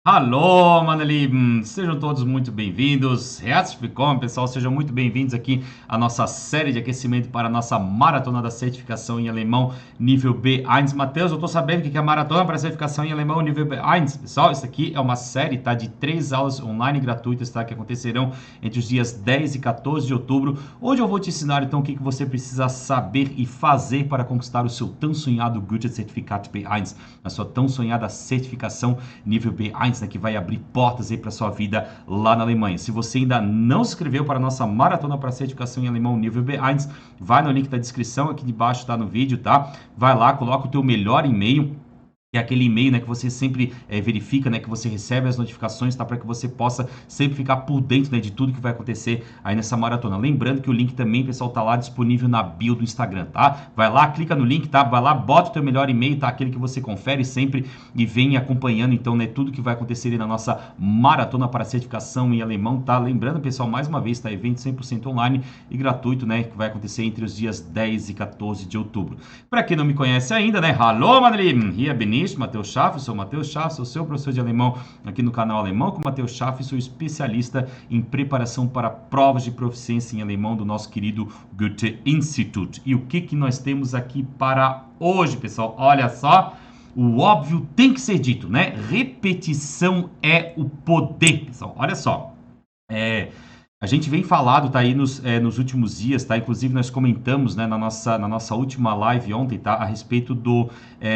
Hallo, meine Lieben! Sejam todos muito bem-vindos. Herzlich willkommen, pessoal. Sejam muito bem-vindos aqui à nossa série de aquecimento para a nossa maratona da certificação em alemão nível B1. Matheus, eu tô sabendo que é a maratona para a certificação em alemão nível B1. Pessoal, isso aqui é uma série, tá? De 3 aulas online gratuitas, tá? Que acontecerão entre os dias 10 e 14 de outubro. Hoje eu vou te ensinar, então, o que você precisa saber e fazer para conquistar o seu tão sonhado Goethe-Zertifikat B1, a sua tão sonhada certificação nível B1, né, que vai abrir portas aí para sua vida lá na Alemanha. Se você ainda não se inscreveu para a nossa maratona para certificação em alemão nível B1, vai no link da descrição aqui debaixo, tá no vídeo, tá? Vai lá, coloca o teu melhor e-mail, que é aquele e-mail, né, que você sempre verifica, né, que você recebe as notificações, tá, para que você possa sempre ficar por dentro, né, de tudo que vai acontecer aí nessa maratona. Lembrando que o link também, pessoal, tá lá disponível na bio do Instagram, tá? Vai lá, clica no link, tá? Vai lá, bota o teu melhor e-mail, tá? Aquele que você confere sempre e vem acompanhando, então, né, tudo que vai acontecer aí na nossa maratona para certificação em alemão, tá? Lembrando, pessoal, mais uma vez, tá? Evento 100% online e gratuito, né, que vai acontecer entre os dias 10 e 14 de outubro. Para quem não me conhece ainda, né? Hallo, meine Lieben! Hier bin ich, Matheus Schaff, sou Matheus Schaff, sou seu professor de alemão aqui no canal Alemão com Matheus Schaff, sou especialista em preparação para provas de proficiência em alemão do nosso querido Goethe Institut. E o que nós temos aqui para hoje, pessoal? Olha só, o óbvio tem que ser dito, né? Repetição é o poder, pessoal. Olha só, a gente vem falado, tá aí nos últimos dias, tá? Inclusive nós comentamos, né, na nossa última live ontem, tá? A respeito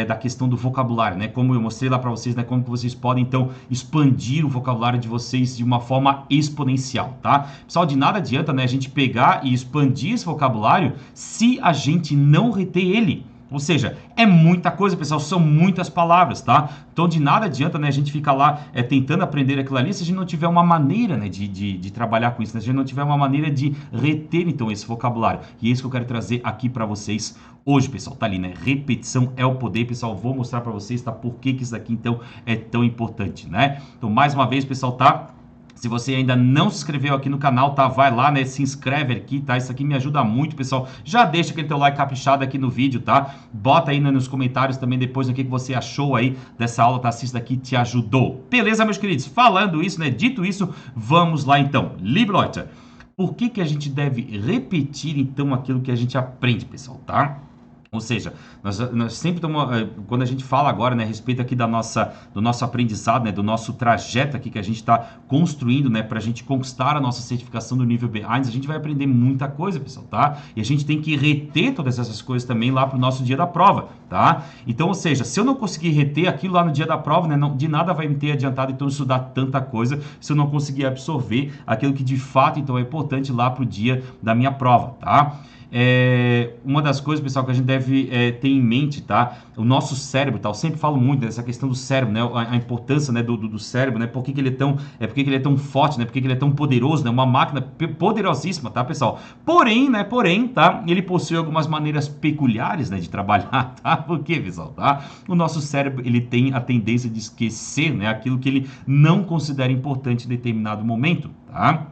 da questão do vocabulário, né? Como eu mostrei lá para vocês, né? Como que vocês podem, então, expandir o vocabulário de vocês de uma forma exponencial, tá? Pessoal, de nada adianta, né, a gente pegar e expandir esse vocabulário se a gente não reter ele. Ou seja, é muita coisa, pessoal, são muitas palavras, tá? Então, de nada adianta, né, a gente ficar lá tentando aprender aquilo ali se a gente não tiver uma maneira, né, de trabalhar com isso, né? Se a gente não tiver uma maneira de reter, então, esse vocabulário. E é isso que eu quero trazer aqui para vocês hoje, pessoal. Tá ali, né? Repetição é o poder, pessoal. Vou mostrar para vocês, tá? Por que isso aqui, então, é tão importante, né? Então, mais uma vez, pessoal, tá? Se você ainda não se inscreveu aqui no canal, tá? Vai lá, né? Se inscreve aqui, tá? Isso aqui me ajuda muito, pessoal. Já deixa aquele teu like caprichado aqui no vídeo, tá? Bota aí, né, nos comentários também depois o que você achou aí dessa aula, tá? Se isso daqui te ajudou. Beleza, meus queridos? Falando isso, né? Dito isso, vamos lá então. Liebe Leute, por que a gente deve repetir então aquilo que a gente aprende, pessoal, tá? Ou seja, nós sempre estamos, quando a gente fala agora, né, a respeito aqui do nosso aprendizado, né, do nosso trajeto aqui que a gente está construindo, né, para a gente conquistar a nossa certificação do nível B1, a gente vai aprender muita coisa, pessoal, tá? E a gente tem que reter todas essas coisas também lá para o nosso dia da prova, tá? Então, ou seja, se eu não conseguir reter aquilo lá no dia da prova, né, não, de nada vai me ter adiantado então estudar tanta coisa se eu não conseguir absorver aquilo que de fato então é importante lá para o dia da minha prova, tá? Uma das coisas, pessoal, que a gente deve ter em mente, tá? O nosso cérebro, tá? Eu sempre falo muito dessa questão do cérebro, né? A importância, né, do cérebro, né? Por que ele é tão forte, né? Por que ele é tão poderoso, né? Uma máquina poderosíssima, tá, pessoal? Porém, tá? Ele possui algumas maneiras peculiares, né, de trabalhar, tá? Por quê, pessoal, tá? O nosso cérebro, ele tem a tendência de esquecer, né, aquilo que ele não considera importante em determinado momento, tá?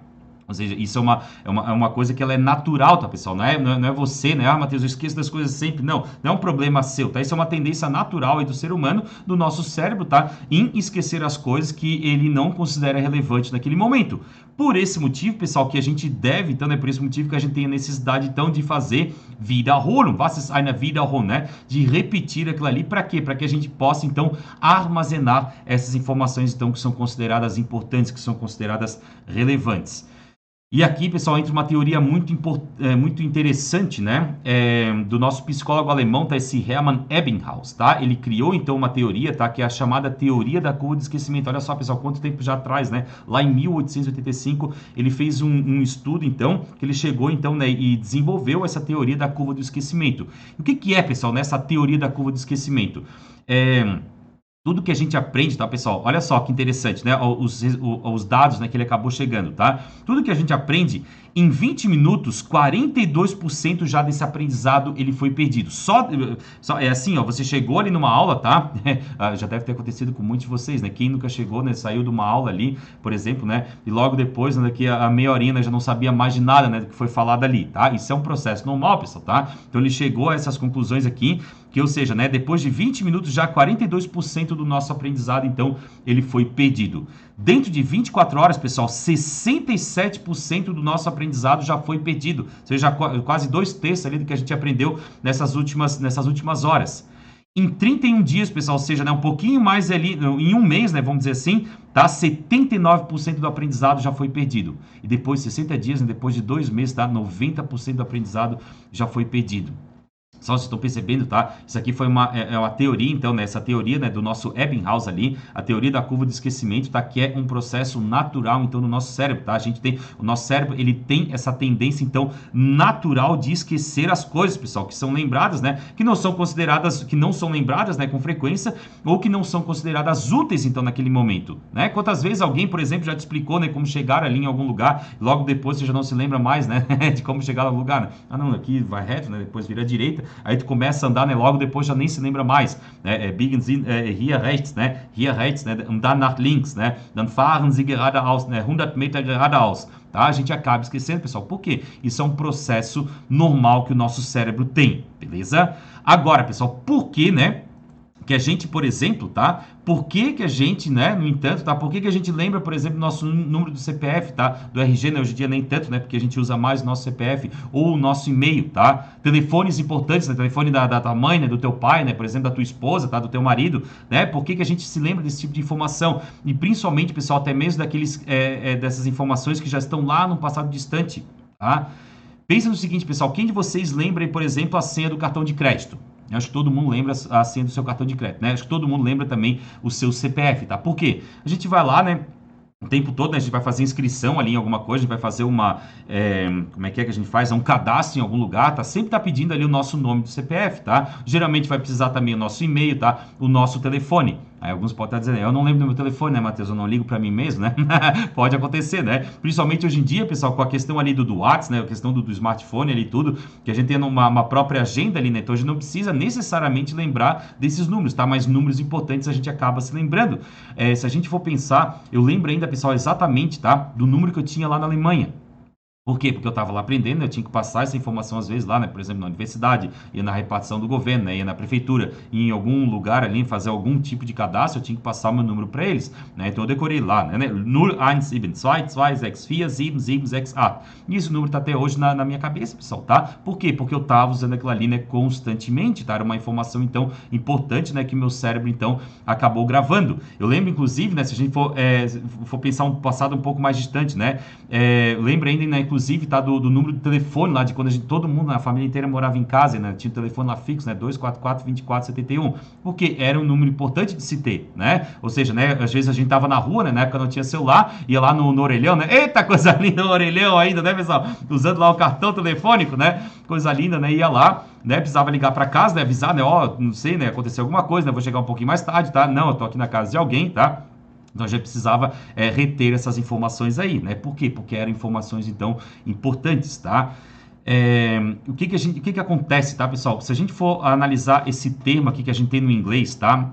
Ou seja, isso é uma coisa que ela é natural, tá, pessoal? Não é você, né? Ah, Matheus, eu esqueço das coisas sempre. Não é um problema seu, tá? Isso é uma tendência natural aí do ser humano, do nosso cérebro, tá? Em esquecer as coisas que ele não considera relevante naquele momento. Por esse motivo, pessoal, que a gente deve, então, é por esse motivo que a gente tem a necessidade, então, de fazer Wiederholung. Was ist eine Wiederholung, né? De repetir aquilo ali. Para quê? Para que a gente possa, então, armazenar essas informações, então, que são consideradas importantes, que são consideradas relevantes. E aqui, pessoal, entra uma teoria muito interessante, né? Do nosso psicólogo alemão, tá? Esse Hermann Ebbinghaus, tá? Ele criou, então, uma teoria, tá? Que é a chamada teoria da curva de esquecimento. Olha só, pessoal, quanto tempo já atrás, né? Lá em 1885, ele fez um estudo, então, que ele chegou, então, né? E desenvolveu essa teoria da curva do esquecimento. O que é, pessoal, nessa teoria da curva do esquecimento? Tudo que a gente aprende, tá, pessoal? Olha só que interessante, né? Os dados, né, que ele acabou chegando, tá? Tudo que a gente aprende, Em 20 minutos, 42% já desse aprendizado ele foi perdido. É assim, ó, você chegou ali numa aula, tá? Já deve ter acontecido com muitos de vocês, né? Quem nunca chegou, né? Saiu de uma aula ali, por exemplo, né? E logo depois, né, daqui a meia horinha, né, já não sabia mais de nada, né? Do que foi falado ali, tá? Isso é um processo normal, pessoal, tá? Então ele chegou a essas conclusões aqui, que, ou seja, né, depois de 20 minutos, já 42% do nosso aprendizado, então, ele foi perdido. Dentro de 24 horas, pessoal, 67% do nosso aprendizado já foi perdido. Ou seja, quase 2/3 ali do que a gente aprendeu nessas últimas horas. Em 31 dias, pessoal, ou seja, né, um pouquinho mais ali, em um mês, né, vamos dizer assim, tá? 79% do aprendizado já foi perdido. E depois, 60 dias, né, depois de 2 meses, tá? 90% do aprendizado já foi perdido. Só vocês estão percebendo, tá? Isso aqui foi uma teoria, então, né? Essa teoria, né, do nosso Ebbinghaus ali, a teoria da curva de esquecimento, tá? Que é um processo natural, então, no nosso cérebro, tá? O nosso cérebro, ele tem essa tendência, então, natural de esquecer as coisas, pessoal, que são lembradas, né? Que não são lembradas, né, com frequência, ou que não são consideradas úteis, então, naquele momento, né? Quantas vezes alguém, por exemplo, já te explicou, né, como chegar ali em algum lugar, logo depois você já não se lembra mais, né, de como chegar no lugar, né? Ah, não, aqui vai reto, né? Depois vira à direita. Aí tu começa a andar, né? Logo depois já nem se lembra mais. Biegen Sie hier rechts, né? Hier rechts, né? Und dann nach links, né? Dann fahren Sie geradeaus, né? 100 Meter geradeaus. Tá? A gente acaba esquecendo, pessoal. Por quê? Isso é um processo normal que o nosso cérebro tem, beleza? Agora, pessoal, por que, né? Que a gente, por exemplo, tá? Por que a gente, né, no entanto, tá? Por que a gente lembra, por exemplo, nosso número do CPF, tá? Do RG, né? Hoje em dia nem tanto, né? Porque a gente usa mais o nosso CPF ou o nosso e-mail, tá? Telefones importantes, né? Telefone da tua mãe, né? Do teu pai, né? Por exemplo, da tua esposa, tá? Do teu marido, né? Por que a gente se lembra desse tipo de informação? E principalmente, pessoal, até mesmo dessas informações que já estão lá no passado distante, tá? Pensa no seguinte, pessoal. Quem de vocês lembra, por exemplo, a senha do cartão de crédito? Acho que todo mundo lembra a senha do seu cartão de crédito, né? Acho que todo mundo lembra também o seu CPF, tá? Por quê? A gente vai lá, né? O tempo todo, né? A gente vai fazer inscrição ali em alguma coisa, a gente vai fazer como é que a gente faz? Um cadastro em algum lugar, tá? Sempre tá pedindo ali o nosso nome do CPF, tá? Geralmente vai precisar também o nosso e-mail, tá? O nosso telefone. Aí alguns podem estar dizendo, eu não lembro do meu telefone, né, Matheus? Eu não ligo para mim mesmo, né? Pode acontecer, né? Principalmente hoje em dia, pessoal, com a questão ali do WhatsApp, né? A questão do smartphone ali e tudo, que a gente tem uma própria agenda ali, né? Então a gente não precisa necessariamente lembrar desses números, tá? Mas números importantes a gente acaba se lembrando. Se a gente for pensar, eu lembro ainda, pessoal, exatamente, tá? Do número que eu tinha lá na Alemanha. Por quê? Porque eu estava lá aprendendo, eu tinha que passar essa informação às vezes lá, né? Por exemplo, na universidade, ia na repartição do governo, né? Ia na prefeitura, ia em algum lugar ali, fazer algum tipo de cadastro, eu tinha que passar o meu número para eles, né? Então eu decorei lá, né? 017222677768. E esse número está até hoje na minha cabeça, pessoal, tá? Por quê? Porque eu estava usando aquilo ali, né, constantemente, tá? Era uma informação, então, importante, né? Que meu cérebro, então, acabou gravando. Eu lembro, inclusive, né? Se a gente for pensar um passado um pouco mais distante, né? Eu lembro ainda, né? Inclusive, tá, do número do telefone lá, de quando todo mundo, a família inteira morava em casa, né? Tinha o telefone lá fixo, né? 244-2471. Porque era um número importante de se ter, né? Ou seja, né? Às vezes a gente tava na rua, né? Na época não tinha celular, ia lá no orelhão, né? Eita, coisa linda no orelhão ainda, né, pessoal? Usando lá o cartão telefônico, né? Coisa linda, né? Ia lá, né? Precisava ligar para casa, né? Avisar, né? Ó, não sei, né? Aconteceu alguma coisa, né? Vou chegar um pouquinho mais tarde, tá? Não, eu tô aqui na casa de alguém, tá? Então a gente precisava reter essas informações aí, né? Por quê? Porque eram informações, então, importantes, tá? O que acontece, tá, pessoal? Se a gente for analisar esse termo aqui que a gente tem no inglês, tá?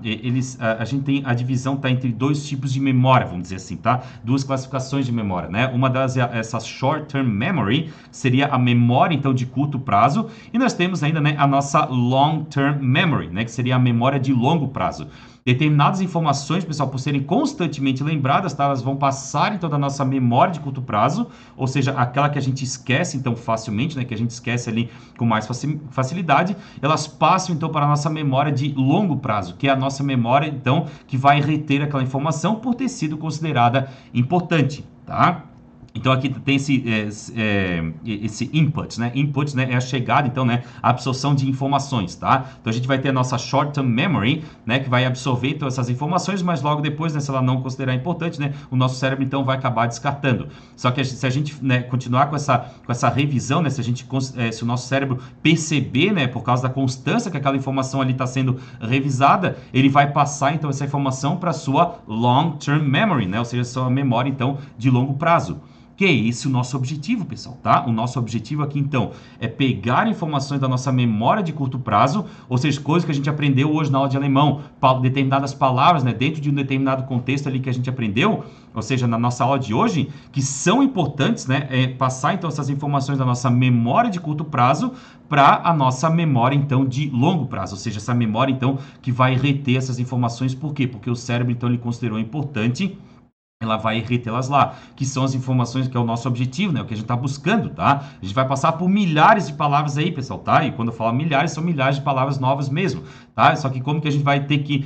A gente tem a divisão, tá, entre dois tipos de memória, vamos dizer assim, tá? Duas classificações de memória, né? Uma das essa short-term memory, seria a memória, então, de curto prazo, e nós temos ainda, né, a nossa long-term memory, né? Que seria a memória de longo prazo. Determinadas informações, pessoal, por serem constantemente lembradas, tá? Elas vão passar, então, da nossa memória de curto prazo, ou seja, aquela que a gente esquece, então, facilmente, né? Que a gente esquece ali com mais facilidade, elas passam, então, para a nossa memória de longo prazo, que é a nossa memória, então, que vai reter aquela informação por ter sido considerada importante, tá? Então aqui tem esse input, né? Input, né, é a chegada, então, né, a absorção de informações, tá? Então a gente vai ter a nossa short-term memory, né, que vai absorver todas essas informações, mas logo depois, né, se ela não considerar importante, né, o nosso cérebro então vai acabar descartando. Só que se a gente, né, continuar com essa revisão, né, se o nosso cérebro perceber, né, por causa da constância que aquela informação ali está sendo revisada, ele vai passar então essa informação para sua long-term memory, né, ou seja, sua memória então de longo prazo. Que é esse o nosso objetivo, pessoal, tá? O nosso objetivo aqui, então, é pegar informações da nossa memória de curto prazo, ou seja, coisas que a gente aprendeu hoje na aula de alemão, determinadas palavras, né, dentro de um determinado contexto ali que a gente aprendeu, ou seja, na nossa aula de hoje, que são importantes, né, passar, então, essas informações da nossa memória de curto prazo para a nossa memória, então, de longo prazo, ou seja, essa memória, então, que vai reter essas informações. Por quê? Porque o cérebro, então, ele considerou importante, ela vai retê-las lá, que são as informações que é o nosso objetivo, né? O que a gente está buscando, tá? A gente vai passar por milhares de palavras aí, pessoal, tá? E quando eu falo milhares, são milhares de palavras novas mesmo, tá? Só que como que a gente vai ter que,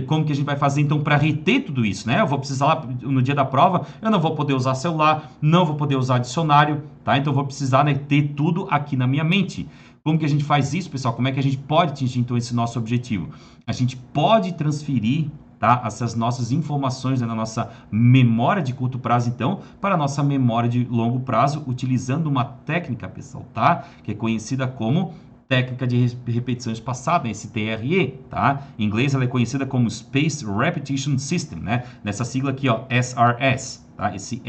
como que a gente vai fazer então para reter tudo isso, né? Eu vou precisar lá no dia da prova, eu não vou poder usar celular, não vou poder usar dicionário, tá? Então eu vou precisar, né, ter tudo aqui na minha mente. Como que a gente faz isso, pessoal? Como é que a gente pode atingir então esse nosso objetivo? A gente pode transferir, tá, essas nossas informações, né, na nossa memória de curto prazo, então, para a nossa memória de longo prazo, utilizando uma técnica, pessoal, tá? Que é conhecida como técnica de repetição espaçada, esse TRE, tá? Em inglês ela é conhecida como Spaced Repetition System, né? Nessa sigla aqui, ó, SRS, tá? Esse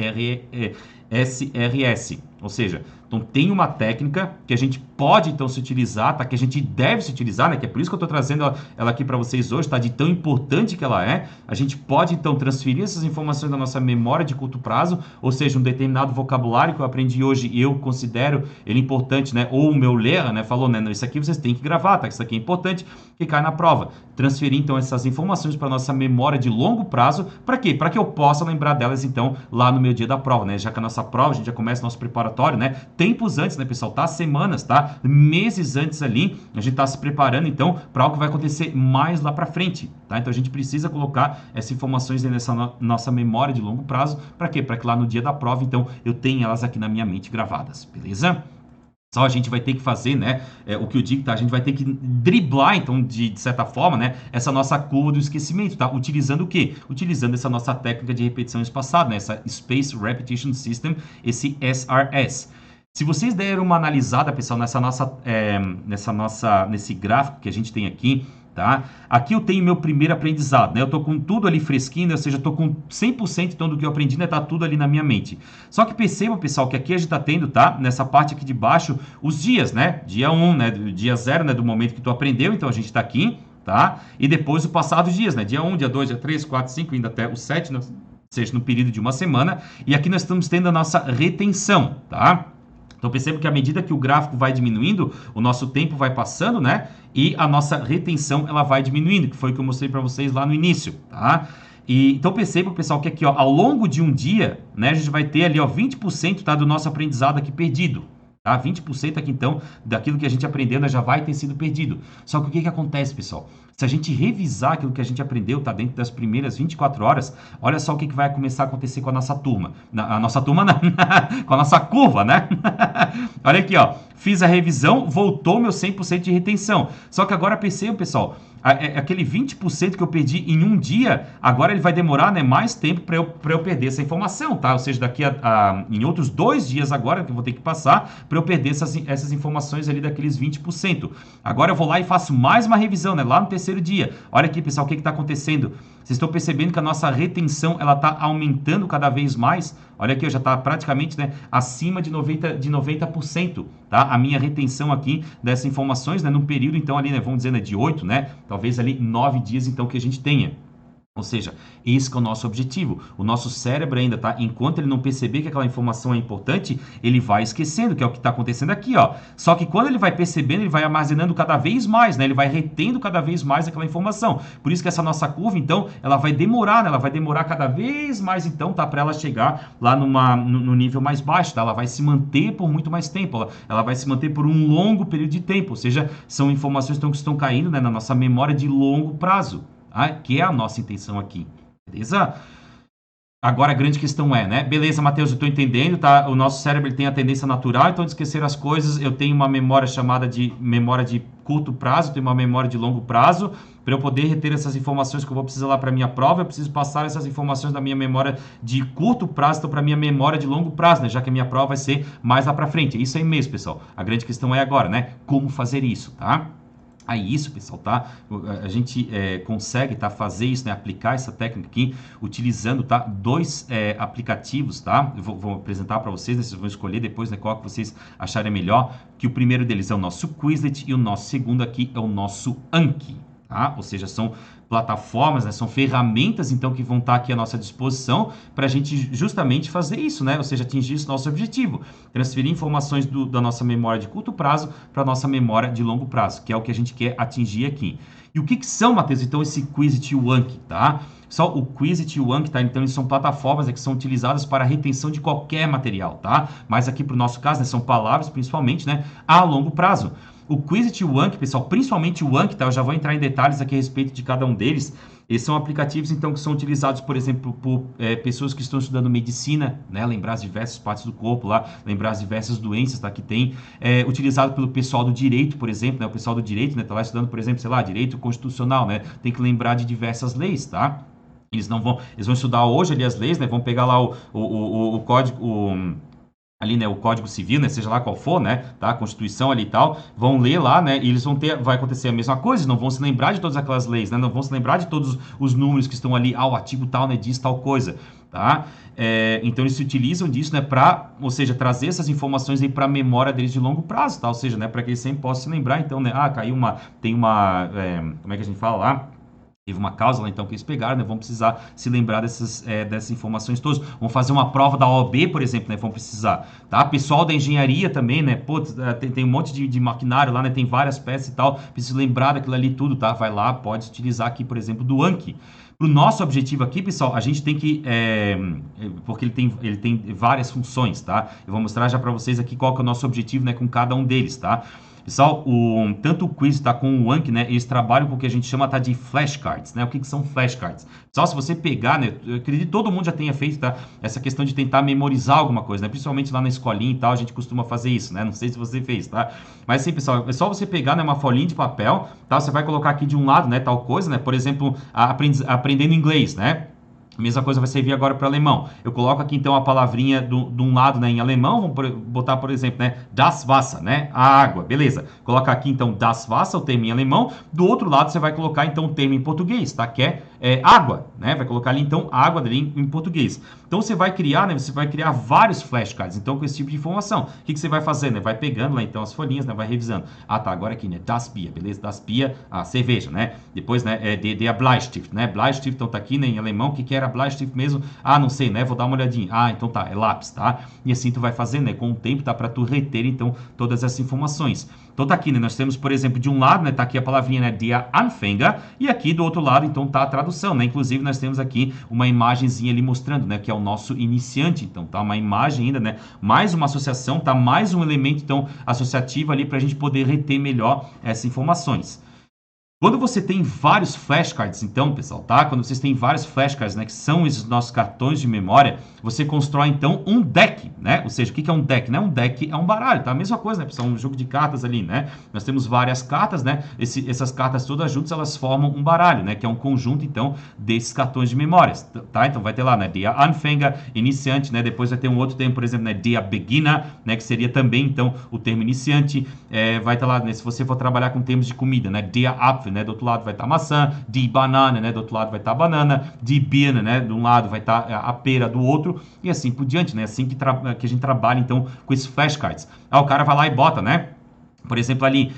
SRS, ou seja, então tem uma técnica que a gente pode então se utilizar, tá? Que a gente deve se utilizar, né? Que é por isso que eu estou trazendo ela aqui para vocês hoje, tá? De tão importante que ela é. A gente pode então transferir essas informações da nossa memória de curto prazo, ou seja, um determinado vocabulário que eu aprendi hoje e eu considero ele importante, né? Ou o meu Lehrer, né? Falou, né? Isso aqui vocês têm que gravar, tá? Isso aqui é importante, que cai na prova. Transferir então essas informações para nossa memória de longo prazo, para quê? Para que eu possa lembrar delas então lá no meu dia da prova, né? Já que a nossa prova, a gente já começa nosso preparatório, né? Tempos antes, né, pessoal? Tá? Semanas, tá? Meses antes ali, a gente tá se preparando, então, para algo que vai acontecer mais lá para frente, tá? Então, a gente precisa colocar essas informações nessa nossa memória de longo prazo, para quê? Para que lá no dia da prova, então, eu tenha elas aqui na minha mente gravadas, beleza? Só a gente vai ter que fazer, né, o que eu digo, tá? A gente vai ter que driblar, então, de certa forma, né, essa nossa curva do esquecimento, tá? Utilizando o quê? Utilizando essa nossa técnica de repetição espaçada, né? Essa Spaced Repetition System, esse SRS. Se vocês deram uma analisada, pessoal, nesse gráfico que a gente tem aqui, tá? Aqui eu tenho meu primeiro aprendizado, né? Eu tô com tudo ali fresquinho, ou seja, eu tô com 100% então do que eu aprendi, né? Tá tudo ali na minha mente. Só que perceba, pessoal, que aqui a gente tá tendo, tá? Nessa parte aqui de baixo, os dias, né? Dia 1, né? Dia 0, né? Do momento que tu aprendeu, então a gente tá aqui, tá? E depois o passado dos dias, né? Dia 1, dia 2, dia 3, 4, 5, ainda até o 7, né? Ou seja, no período de uma semana. E aqui nós estamos tendo a nossa retenção, tá? Então perceba que à medida que o gráfico vai diminuindo, o nosso tempo vai passando, né? E a nossa retenção ela vai diminuindo, que foi o que eu mostrei para vocês lá no início, tá? E então perceba, pessoal, que aqui, ó, ao longo de um dia, né, a gente vai ter ali, ó, 20%, tá, do nosso aprendizado aqui perdido. Tá? 20% aqui, então, daquilo que a gente aprendeu, né, já vai ter sido perdido. Só que o que que acontece, pessoal? Se a gente revisar aquilo que a gente aprendeu, tá, dentro das primeiras 24 horas, olha só o que que vai começar a acontecer com a nossa turma. A nossa turma, não, com a nossa curva, né? Olha aqui, ó. Fiz a revisão, voltou meu 100% de retenção. Só que agora perceba, pessoal, aquele 20% que eu perdi em um dia, agora ele vai demorar, né, mais tempo para eu perder essa informação, tá? Ou seja, daqui em outros 2 dias agora que eu vou ter que passar para eu perder essas informações ali daqueles 20%. Agora eu vou lá e faço mais uma revisão, né, lá no terceiro dia. Olha aqui, pessoal, o que está acontecendo? Vocês estão percebendo que a nossa retenção ela está aumentando cada vez mais? Olha aqui, já está praticamente, né, acima de 90%, tá? A minha retenção aqui dessas informações, né, num período, então, ali, né, vamos dizer, né, de 8, né, talvez ali 9 dias, então, que a gente tenha. Ou seja, esse que é o nosso objetivo. O nosso cérebro ainda, tá? Enquanto ele não perceber que aquela informação é importante, ele vai esquecendo, que é o que está acontecendo aqui, ó. Só que quando ele vai percebendo, ele vai armazenando cada vez mais, né? Ele vai retendo cada vez mais aquela informação. Por isso que essa nossa curva, então, ela vai demorar, né? Ela vai demorar cada vez mais, então, tá? Para ela chegar lá no nível mais baixo, tá? Ela vai se manter por muito mais tempo. Ela vai se manter por um longo período de tempo. Ou seja, são informações então, que estão caindo, né, na nossa memória de longo prazo. Que é a nossa intenção aqui, beleza? Agora a grande questão é, né? Beleza, Matheus, eu estou entendendo, tá? O nosso cérebro ele tem a tendência natural, então de esquecer as coisas. Eu tenho uma memória chamada de memória de curto prazo, eu tenho uma memória de longo prazo. Para eu poder reter essas informações que eu vou precisar lá para minha prova, eu preciso passar essas informações da minha memória de curto prazo então, para minha memória de longo prazo, né? Já que a minha prova vai ser mais lá para frente. É isso aí mesmo, pessoal. A grande questão é agora, né? Como fazer isso, tá? a isso, pessoal, tá? A gente consegue, tá, fazer isso, né, aplicar essa técnica aqui utilizando, tá, dois aplicativos, tá? Eu vou apresentar para vocês, né, vocês vão escolher depois, né, qual que vocês acharem melhor, que o primeiro deles é o nosso Quizlet e o nosso segundo aqui é o nosso Anki, tá? Ou seja, são plataformas, né, são ferramentas, então, que vão estar aqui à nossa disposição para a gente justamente fazer isso, né? Ou seja, atingir esse nosso objetivo, transferir informações da nossa memória de curto prazo para a nossa memória de longo prazo, que é o que a gente quer atingir aqui. E o que são, Matheus, então, esse Quizlet e o Anki, tá? Só o Quizlet e o Anki, tá? Então, eles são plataformas, né, que são utilizadas para a retenção de qualquer material, tá? Mas aqui, para o nosso caso, né, são palavras, principalmente, né, a longo prazo. O Quizlet e o Anki, pessoal, principalmente o Anki, tá? Eu já vou entrar em detalhes aqui a respeito de cada um deles. Esses são aplicativos, então, que são utilizados, por exemplo, por pessoas que estão estudando medicina, né? Lembrar as diversas partes do corpo lá, lembrar as diversas doenças, tá? Que tem. Utilizado pelo pessoal do direito, por exemplo, né? O pessoal do direito, né? Tá lá estudando, por exemplo, sei lá, direito constitucional, né? Tem que lembrar de diversas leis, tá? Eles vão estudar hoje ali as leis, né? Vão pegar lá o código, ali, né, o Código Civil, né, seja lá qual for, né, tá, a Constituição ali e tal, vão ler lá, né, e eles vai acontecer a mesma coisa, não vão se lembrar de todas aquelas leis, né, não vão se lembrar de todos os números que estão ali, o artigo tal, né, diz tal coisa, tá? Então eles se utilizam disso, né, ou seja, trazer essas informações aí para a memória deles de longo prazo, tá? Ou seja, né, para que eles sempre possam se lembrar, então, né, como é que a gente fala lá? Teve uma causa lá, então, que eles pegaram, né? Vão precisar se lembrar dessas informações todas. Vão fazer uma prova da OAB, por exemplo, né? Vão precisar, tá? Pessoal da engenharia também, né? Pô, tem um monte de maquinário lá, né? Tem várias peças e tal. Precisa lembrar daquilo ali tudo, tá? Vai lá, pode utilizar aqui, por exemplo, do Anki. Para o nosso objetivo aqui, pessoal, a gente tem que... porque ele tem várias funções, tá? Eu vou mostrar já para vocês aqui qual que é o nosso objetivo, né? Com cada um deles, tá? Pessoal, tanto o Quiz tá com o Anki, né? Eles trabalham com o que a gente chama de flashcards, né? O que são flashcards? Pessoal, se você pegar, né? Eu acredito que todo mundo já tenha feito, tá? Essa questão de tentar memorizar alguma coisa, né? Principalmente lá na escolinha e tal, a gente costuma fazer isso, né? Não sei se você fez, tá? Mas sim, pessoal, é só você pegar, né, uma folhinha de papel, tá? Você vai colocar aqui de um lado, né? Tal coisa, né? Por exemplo, aprendendo inglês, né? A mesma coisa vai servir agora para alemão. Eu coloco aqui então a palavrinha de um lado, né, em alemão, vamos botar, por exemplo, né, das Wasser, né, a água, beleza. Coloca aqui então das Wasser, o termo em alemão. Do outro lado você vai colocar então o termo em português, tá? Que é água, né? Vai colocar ali então água ali em português. Então você vai criar, né? Você vai criar vários flashcards, então com esse tipo de informação. O que você vai fazer, né? Vai pegando lá então as folhinhas, né? Vai revisando. Ah, tá, agora aqui, né? Das Bier, beleza? Das Bier, a cerveja, né? Depois, né? Der Bleistift, né? Bleistift, então tá aqui, né? Em alemão, o que era Bleistift mesmo? Ah, não sei, né? Vou dar uma olhadinha. Ah, então tá, é lápis, tá? E assim tu vai fazendo, né? Com o tempo, tá? Pra tu reter, então, todas essas informações. Então tá aqui, né? Nós temos, por exemplo, de um lado, né? Tá aqui a palavrinha, né? Der Anfänger. E aqui do outro lado, então, tá a tradução, né? Inclusive, nós temos aqui uma imagenzinha ali mostrando, né? Que é o nosso iniciante. Então, tá uma imagem ainda, né? Mais uma associação, tá? Mais um elemento, então, associativo ali pra gente poder reter melhor essas informações. Quando você tem vários flashcards, então, pessoal, tá? Quando vocês têm vários flashcards, né, que são esses nossos cartões de memória, você constrói, então, um deck, né? Ou seja, o que é um deck, né? Um deck é um baralho, tá? A mesma coisa, né, pessoal? Um jogo de cartas ali, né? Nós temos várias cartas, né? Essas cartas todas juntas, elas formam um baralho, né? Que é um conjunto, então, desses cartões de memórias, tá? Então, vai ter lá, né? Der Anfänger, iniciante, né? Depois vai ter um outro termo, por exemplo, né? Der Beginner, né? Que seria também, então, o termo iniciante. Vai ter lá, né? Se você for trabalhar com termos de comida, né? Der Apfel, né? Do outro lado vai estar maçã, die Banane, né? Do outro lado vai estar banana, die Birne, né? De um lado vai estar a pera do outro, e assim por diante, né? Assim que a gente trabalha, então, com esses flashcards. O cara vai lá e bota, né? Por exemplo, ali,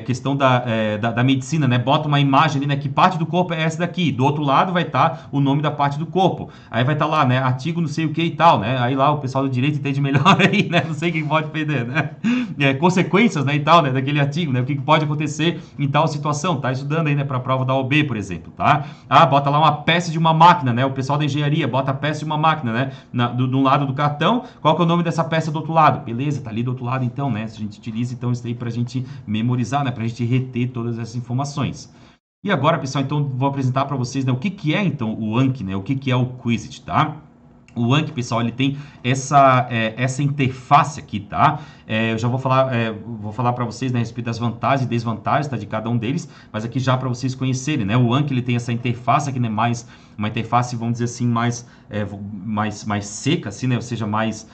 questão da medicina, né? Bota uma imagem ali, né? Que parte do corpo é essa daqui. Do outro lado vai estar o nome da parte do corpo. Aí vai estar lá, né? Artigo não sei o que e tal, né? Aí lá o pessoal do direito entende melhor aí, né? Não sei quem pode perder, né? Consequências, né? E tal, né? Daquele artigo, né? O que pode acontecer em tal situação. Tá estudando aí, né? Para a prova da OAB, por exemplo, tá? Ah, bota lá uma peça de uma máquina, né? O pessoal da engenharia bota a peça de uma máquina, né? De um lado do cartão. Qual que é o nome dessa peça do outro lado? Beleza, tá ali do outro lado então, né? Se a gente utiliza, então, isso aí para a gente memorizar, né, para a gente reter todas essas informações. E agora, pessoal, então vou apresentar para vocês, né, o que é então o Anki, né, o que é o Quizlet, tá? O Anki, pessoal, ele tem essa interface aqui, tá? Eu já vou falar para vocês, né, a respeito das vantagens e desvantagens, tá, de cada um deles, mas aqui já para vocês conhecerem, né? O Anki, ele tem essa interface aqui, né, mais uma interface, vamos dizer assim, mais seca, assim, né? Ou seja, mais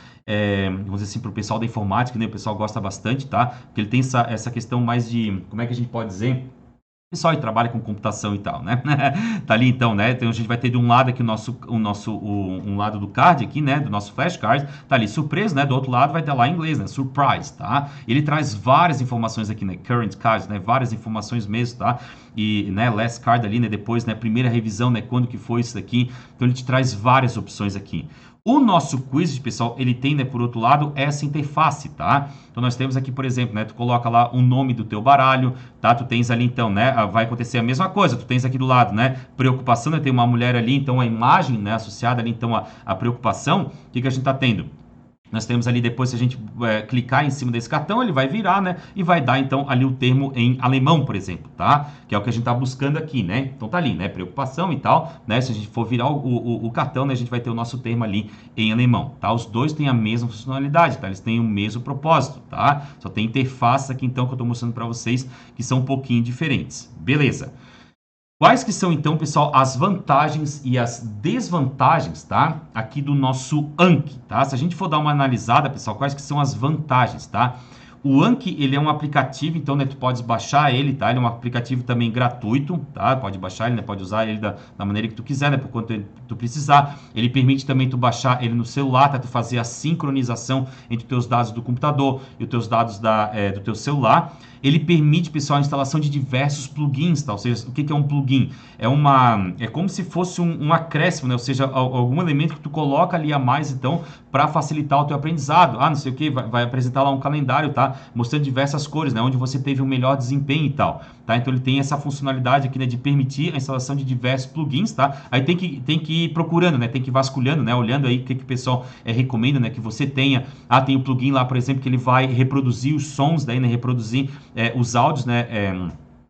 vamos dizer assim, para o pessoal da informática, né? O pessoal gosta bastante, tá? Porque ele tem essa questão mais de, como é que a gente pode dizer? Pessoal que trabalha com computação e tal, né? Tá ali então, né? Então a gente vai ter de um lado aqui um lado do card aqui, né? Do nosso flashcard, tá ali surpresa, né? Do outro lado vai ter lá em inglês, né? Surprise, tá? Ele traz várias informações aqui, né? Current cards, né? Várias informações mesmo, tá? E, né? Last card ali, né? Depois, né? Primeira revisão, né? Quando que foi isso daqui? Então ele te traz várias opções aqui. O nosso quiz, pessoal, ele tem, né, por outro lado, essa interface, tá? Então nós temos aqui, por exemplo, né, tu coloca lá o nome do teu baralho, tá? Tu tens ali então, né, vai acontecer a mesma coisa, tu tens aqui do lado, né, preocupação, né, tem uma mulher ali, então a imagem, né, associada ali então a preocupação, o que que a gente tá tendo? Nós temos ali depois, se a gente clicar em cima desse cartão, ele vai virar, né? E vai dar, então, ali o termo em alemão, por exemplo, tá? Que é o que a gente tá buscando aqui, né? Então tá ali, né? Preocupação e tal, né? Se a gente for virar o cartão, né? A gente vai ter o nosso termo ali em alemão, tá? Os dois têm a mesma funcionalidade, tá? Eles têm o mesmo propósito, tá? Só tem interfaces aqui, então, que eu tô mostrando para vocês, que são um pouquinho diferentes. Beleza. Quais que são, então, pessoal, as vantagens e as desvantagens, tá? Aqui do nosso Anki, tá? Se a gente for dar uma analisada, pessoal, quais que são as vantagens, tá? O Anki, ele é um aplicativo, então, né, tu podes baixar ele, tá? Ele é um aplicativo também gratuito, tá? Pode baixar ele, né? Pode usar ele da maneira que tu quiser, né? Por quanto tu precisar. Ele permite também tu baixar ele no celular, tá? Tu fazer a sincronização entre os teus dados do computador e os teus dados do teu celular. Ele permite, pessoal, a instalação de diversos plugins, tá? Ou seja, o que é um plugin? É como se fosse um acréscimo, né? Ou seja, algum elemento que tu coloca ali a mais, então, para facilitar o teu aprendizado. Não sei o que, vai apresentar lá um calendário, tá? Mostrando diversas cores, né? Onde você teve um melhor desempenho e tal, tá? Então ele tem essa funcionalidade aqui, né? De permitir a instalação de diversos plugins, tá? Aí tem que ir procurando, né? Tem que ir vasculhando, né? Olhando aí o que o pessoal recomenda, né? Que você tenha. Tem o plugin lá, por exemplo, que ele vai reproduzir os sons, daí, né? Reproduzir os áudios, né?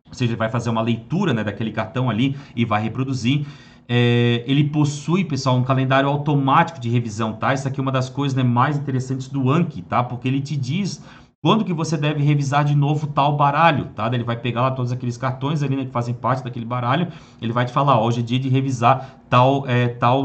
Ou seja, ele vai fazer uma leitura, né? Daquele cartão ali e vai reproduzir. Ele possui, pessoal, um calendário automático de revisão, tá? Isso aqui é uma das coisas, né, mais interessantes do Anki, tá? Porque ele te diz quando que você deve revisar de novo tal baralho, tá? Ele vai pegar lá todos aqueles cartões ali, né, que fazem parte daquele baralho, ele vai te falar, hoje é dia de revisar tal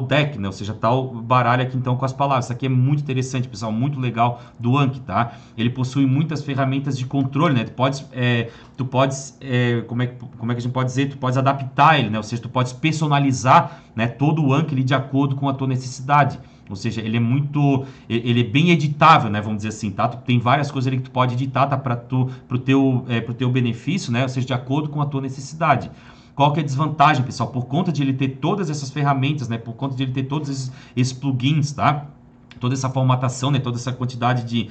deck, né? Ou seja, tal baralho aqui então com as palavras. Isso aqui é muito interessante, pessoal, muito legal do Anki, tá? Ele possui muitas ferramentas de controle, né? Tu podes, como é que a gente pode dizer? Tu podes adaptar ele, né? Ou seja, tu podes personalizar, né, todo o Anki ali de acordo com a tua necessidade. Ou seja, ele é bem editável, né? Vamos dizer assim, tá? Tu tem várias coisas ali que tu pode editar, tá? Pro teu benefício, né? Ou seja, de acordo com a tua necessidade. Qual que é a desvantagem, pessoal? Por conta de ele ter todas essas ferramentas, né? Por conta de ele ter todos esses plugins, tá? Toda essa formatação, né, toda essa quantidade de,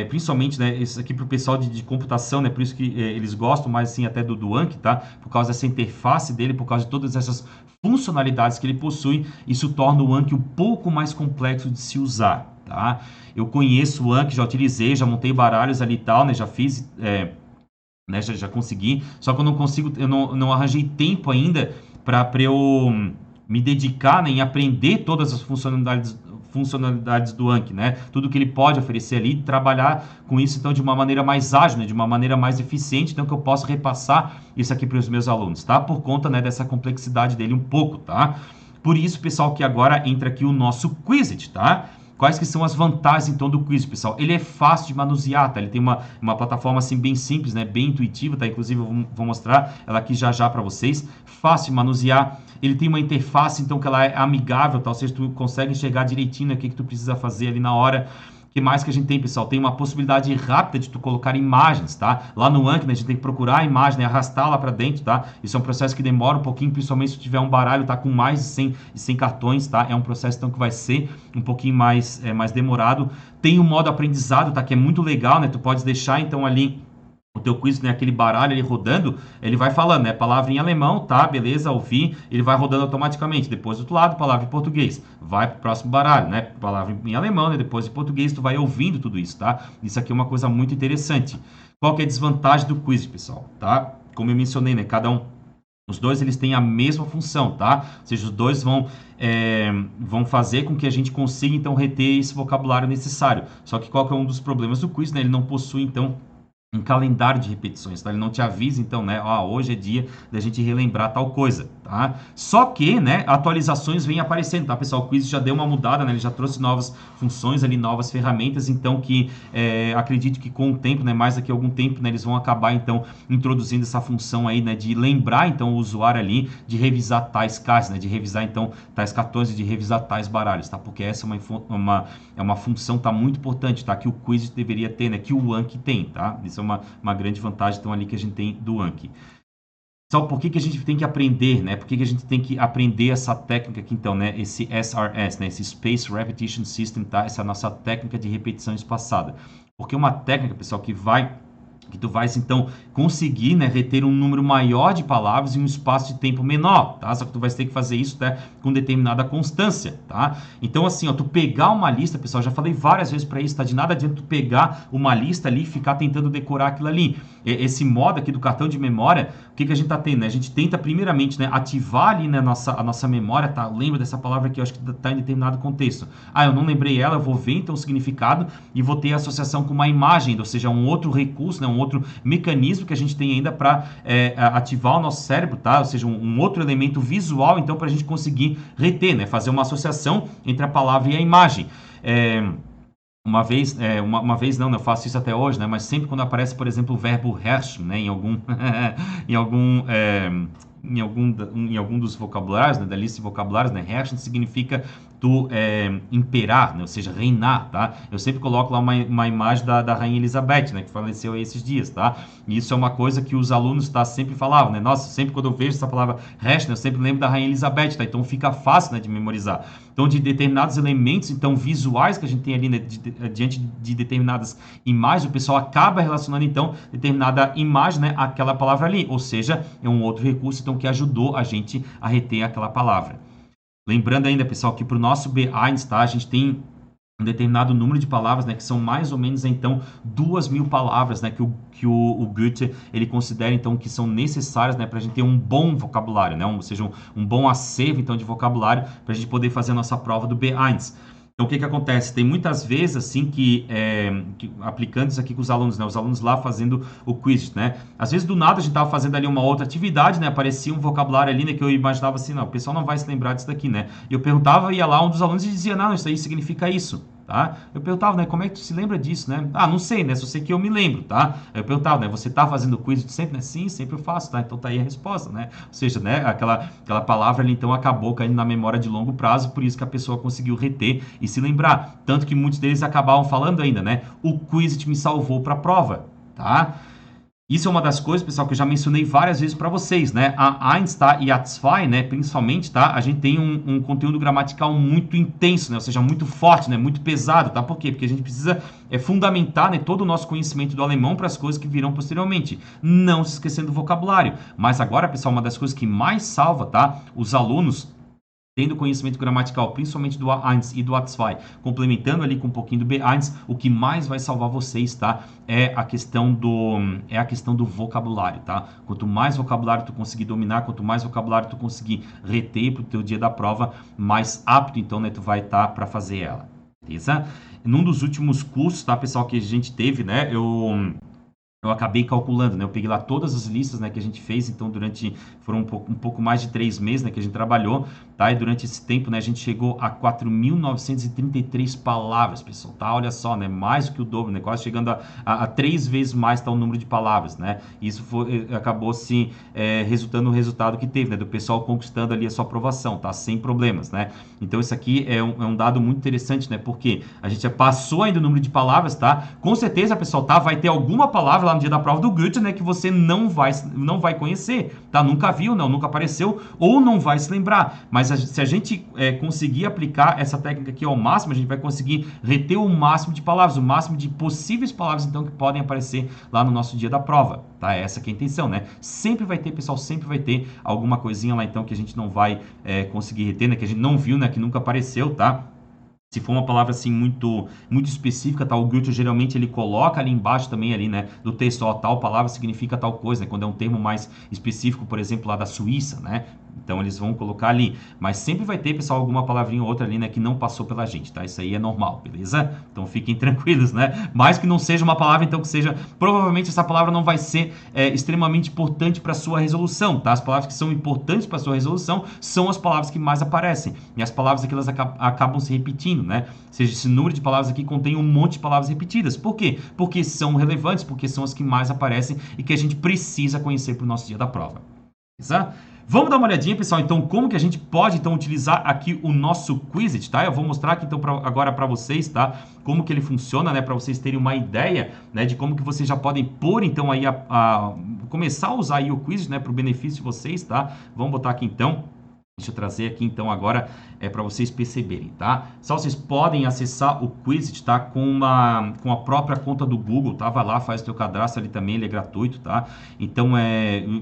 principalmente, né, isso aqui para o pessoal de computação, né, por isso que eles gostam mais, assim, até do Anki, tá, por causa dessa interface dele, por causa de todas essas funcionalidades que ele possui, isso torna o Anki um pouco mais complexo de se usar, tá. Eu conheço o Anki, já utilizei, já montei baralhos ali e tal, né, já fiz, né, já consegui, só que eu não consigo, eu não arranjei tempo ainda para eu me dedicar, né, em aprender todas as funcionalidades do Anki, né? Tudo que ele pode oferecer ali, trabalhar com isso então de uma maneira mais ágil, né? De uma maneira mais eficiente, então que eu possa repassar isso aqui para os meus alunos, tá? Por conta, né, dessa complexidade dele um pouco, tá? Por isso, pessoal, que agora entra aqui o nosso Quizlet, tá? Quais que são as vantagens, então, do quiz, pessoal? Ele é fácil de manusear, tá? Ele tem uma plataforma, assim, bem simples, né? Bem intuitiva, tá? Inclusive, eu vou mostrar ela aqui já para vocês. Fácil de manusear. Ele tem uma interface, então, que ela é amigável, tá? Ou seja, tu consegue enxergar direitinho o que tu precisa fazer ali na hora. O que mais que a gente tem, pessoal? Tem uma possibilidade rápida de tu colocar imagens, tá? Lá no Anki, né, a gente tem que procurar a imagem, né, arrastar lá para dentro, tá? Isso é um processo que demora um pouquinho, principalmente se tu tiver um baralho, tá, com mais de 100 cartões, tá? É um processo, então, que vai ser um pouquinho mais demorado. Tem o modo aprendizado, tá? Que é muito legal, né? Tu pode deixar, então, ali o teu quiz, né, aquele baralho ali rodando, ele vai falando, né, palavra em alemão, tá, beleza, ouvi, ele vai rodando automaticamente. Depois do outro lado, palavra em português. Vai pro próximo baralho, né, palavra em alemão, né, depois em português, tu vai ouvindo tudo isso, tá? Isso aqui é uma coisa muito interessante. Qual que é a desvantagem do quiz, pessoal, tá? Como eu mencionei, né, cada um Os dois eles têm a mesma função, tá? Ou seja, os dois vão fazer com que a gente consiga, então, reter esse vocabulário necessário. Só que qual que é um dos problemas do quiz, né? Ele não possui, então, um calendário de repetições, tá? Ele não te avisa, então, né? Hoje é dia da gente relembrar tal coisa, tá? Só que, né? Atualizações vêm aparecendo, tá, pessoal? O quiz já deu uma mudada, né? Ele já trouxe novas funções ali, novas ferramentas, então que acredito que com o tempo, né? Mais daqui a algum tempo, né? Eles vão acabar, então, introduzindo essa função aí, né? De lembrar, então, o usuário ali de revisar tais cards, né? De revisar, então, tais cartões e de revisar tais baralhos, tá? Porque essa é uma função, tá? Muito importante, tá? Que o quiz deveria ter, né? Que o Anki tem, tá? Isso é uma grande vantagem, então, ali que a gente tem do Anki. Então, por que a gente tem que aprender, né? Por que a gente tem que aprender essa técnica aqui, então, né? Esse SRS, né? Esse Space Repetition System, tá? Essa nossa técnica de repetição espaçada. Porque é uma técnica, pessoal, que tu vais, então, conseguir, né, reter um número maior de palavras em um espaço de tempo menor, tá? Só que tu vais ter que fazer isso, né, com determinada constância, tá? Então, assim, ó, tu pegar uma lista, pessoal, já falei várias vezes para isso, tá? De nada adianta tu pegar uma lista ali e ficar tentando decorar aquilo ali. Esse modo aqui do cartão de memória, o que a gente tá tendo, né? A gente tenta, primeiramente, né, ativar ali, né, a nossa memória, tá? Lembra dessa palavra aqui, eu acho que tá em determinado contexto. Eu não lembrei ela, eu vou ver, então, o significado e vou ter associação com uma imagem, ou seja, um outro recurso, né, um outro mecanismo que a gente tem ainda para ativar o nosso cérebro, tá? Ou seja, um outro elemento visual, então, para a gente conseguir reter, né? Fazer uma associação entre a palavra e a imagem. Uma vez não, né, eu faço isso até hoje, né? Mas sempre quando aparece, por exemplo, o verbo herrschen, né? Em algum em algum dos vocabulários, né, da lista de vocabulários, né, herrschen significa tu imperar, né, ou seja, reinar, tá? Eu sempre coloco lá uma imagem da Rainha Elizabeth, né, que faleceu aí esses dias, tá? E isso é uma coisa que os alunos, tá, sempre falavam, né? Nossa, sempre quando eu vejo essa palavra herrschen, eu sempre lembro da Rainha Elizabeth, tá? Então fica fácil, né, de memorizar. Então, de determinados elementos, então, visuais que a gente tem ali, né, diante de determinadas imagens, o pessoal acaba relacionando, então, determinada imagem, né, àquela palavra ali. Ou seja, é um outro recurso, então, que ajudou a gente a reter aquela palavra. Lembrando ainda, pessoal, que para o nosso B1, tá, a gente tem um determinado número de palavras, né, que são mais ou menos, então, 2.000 palavras, né, que o Goethe, ele considera, então, que são necessárias, né, para a gente ter um bom vocabulário, né, ou seja, um bom acervo, então, de vocabulário, para a gente poder fazer a nossa prova do B1. Então, o que acontece? Tem muitas vezes, assim, aplicando isso aqui com os alunos, né? Os alunos lá fazendo o quiz, né? Às vezes, do nada, a gente tava fazendo ali uma outra atividade, né? Aparecia um vocabulário ali, né? Que eu imaginava assim, não, o pessoal não vai se lembrar disso daqui, né? E eu perguntava, ia lá um dos alunos e dizia, não, isso aí significa isso. Tá? Eu perguntava, né, como é que tu se lembra disso, né? Não sei, né? Só sei que eu me lembro, tá? Eu perguntava, né, você tá fazendo quiz sempre, né? Sim, sempre eu faço, tá? Então tá aí a resposta, né? Ou seja, né, aquela palavra ali, então, acabou caindo na memória de longo prazo, por isso que a pessoa conseguiu reter e se lembrar. Tanto que muitos deles acabavam falando ainda, né? O quiz me salvou para a prova, tá? Isso é uma das coisas, pessoal, que eu já mencionei várias vezes para vocês, né? A eins, tá? E a zwei, né? Principalmente, tá? A gente tem um conteúdo gramatical muito intenso, né? Ou seja, muito forte, né? Muito pesado, tá? Por quê? Porque a gente precisa fundamentar, né, todo o nosso conhecimento do alemão para as coisas que virão posteriormente. Não se esquecendo do vocabulário. Mas agora, pessoal, uma das coisas que mais salva, tá? Os alunos tendo conhecimento gramatical, principalmente do A1 e do A2, complementando ali com um pouquinho do B1, o que mais vai salvar vocês, tá? É a questão do vocabulário, tá? Quanto mais vocabulário tu conseguir dominar, quanto mais vocabulário tu conseguir reter pro teu dia da prova, mais apto, então, né, tu vai estar para fazer ela, beleza? Num dos últimos cursos, tá, pessoal, que a gente teve, né, eu acabei calculando, né? Eu peguei lá todas as listas, né, que a gente fez, então foram um pouco mais de 3 meses, né, que a gente trabalhou, tá? E durante esse tempo, né, a gente chegou a 4.933 palavras, pessoal, tá? Olha só, né, mais do que o dobro, né, quase chegando a 3 vezes mais, tá, o número de palavras, né? Isso acabou se resultando no resultado que teve, né, do pessoal conquistando ali a sua aprovação, tá? Sem problemas, né? Então isso aqui é um dado muito interessante, né? Porque a gente já passou ainda o número de palavras, tá? Com certeza, pessoal, tá? Vai ter alguma palavra lá no dia da prova do Goethe, né, que você não vai conhecer, tá? Nunca viu, não, nunca apareceu, ou não vai se lembrar. Mas se a gente conseguir aplicar essa técnica aqui ao máximo, a gente vai conseguir reter o máximo de palavras, o máximo de possíveis palavras, então, que podem aparecer lá no nosso dia da prova, tá? Essa que é a intenção, né? Sempre vai ter, pessoal, sempre vai ter alguma coisinha lá, então, que a gente não vai conseguir reter, né, que a gente não viu, né, que nunca apareceu, tá? Se for uma palavra assim muito específica, tá? O Goethe geralmente ele coloca ali embaixo também ali, né, do texto, ó, tal palavra significa tal coisa, né? Quando é um termo mais específico, por exemplo, lá da Suíça, né? Então eles vão colocar ali, mas sempre vai ter, pessoal, alguma palavrinha ou outra ali, né, que não passou pela gente, tá? Isso aí é normal, beleza? Então fiquem tranquilos, né? Mais que não seja uma palavra, então que seja, provavelmente essa palavra não vai ser extremamente importante para sua resolução, tá? As palavras que são importantes para sua resolução são as palavras que mais aparecem, e as palavras aqui elas acabam se repetindo, né? Ou seja, esse número de palavras aqui contém um monte de palavras repetidas. Por quê? Porque são relevantes, porque são as que mais aparecem e que a gente precisa conhecer para o nosso dia da prova. Beleza? Vamos dar uma olhadinha, pessoal, então, como que a gente pode, então, utilizar aqui o nosso Quizlet, tá? Eu vou mostrar aqui, então, agora para vocês, tá? Como que ele funciona, né? Para vocês terem uma ideia, né? De como que vocês já podem pôr, então, aí, começar a usar aí o Quizlet, né? Para o benefício de vocês, tá? Vamos botar aqui, então... Deixa eu trazer aqui, então, agora para vocês perceberem, tá? Só vocês podem acessar o Quizlet, tá? Com a própria conta do Google, tá? Vai lá, faz o teu cadastro ali também, ele é gratuito, tá? Então,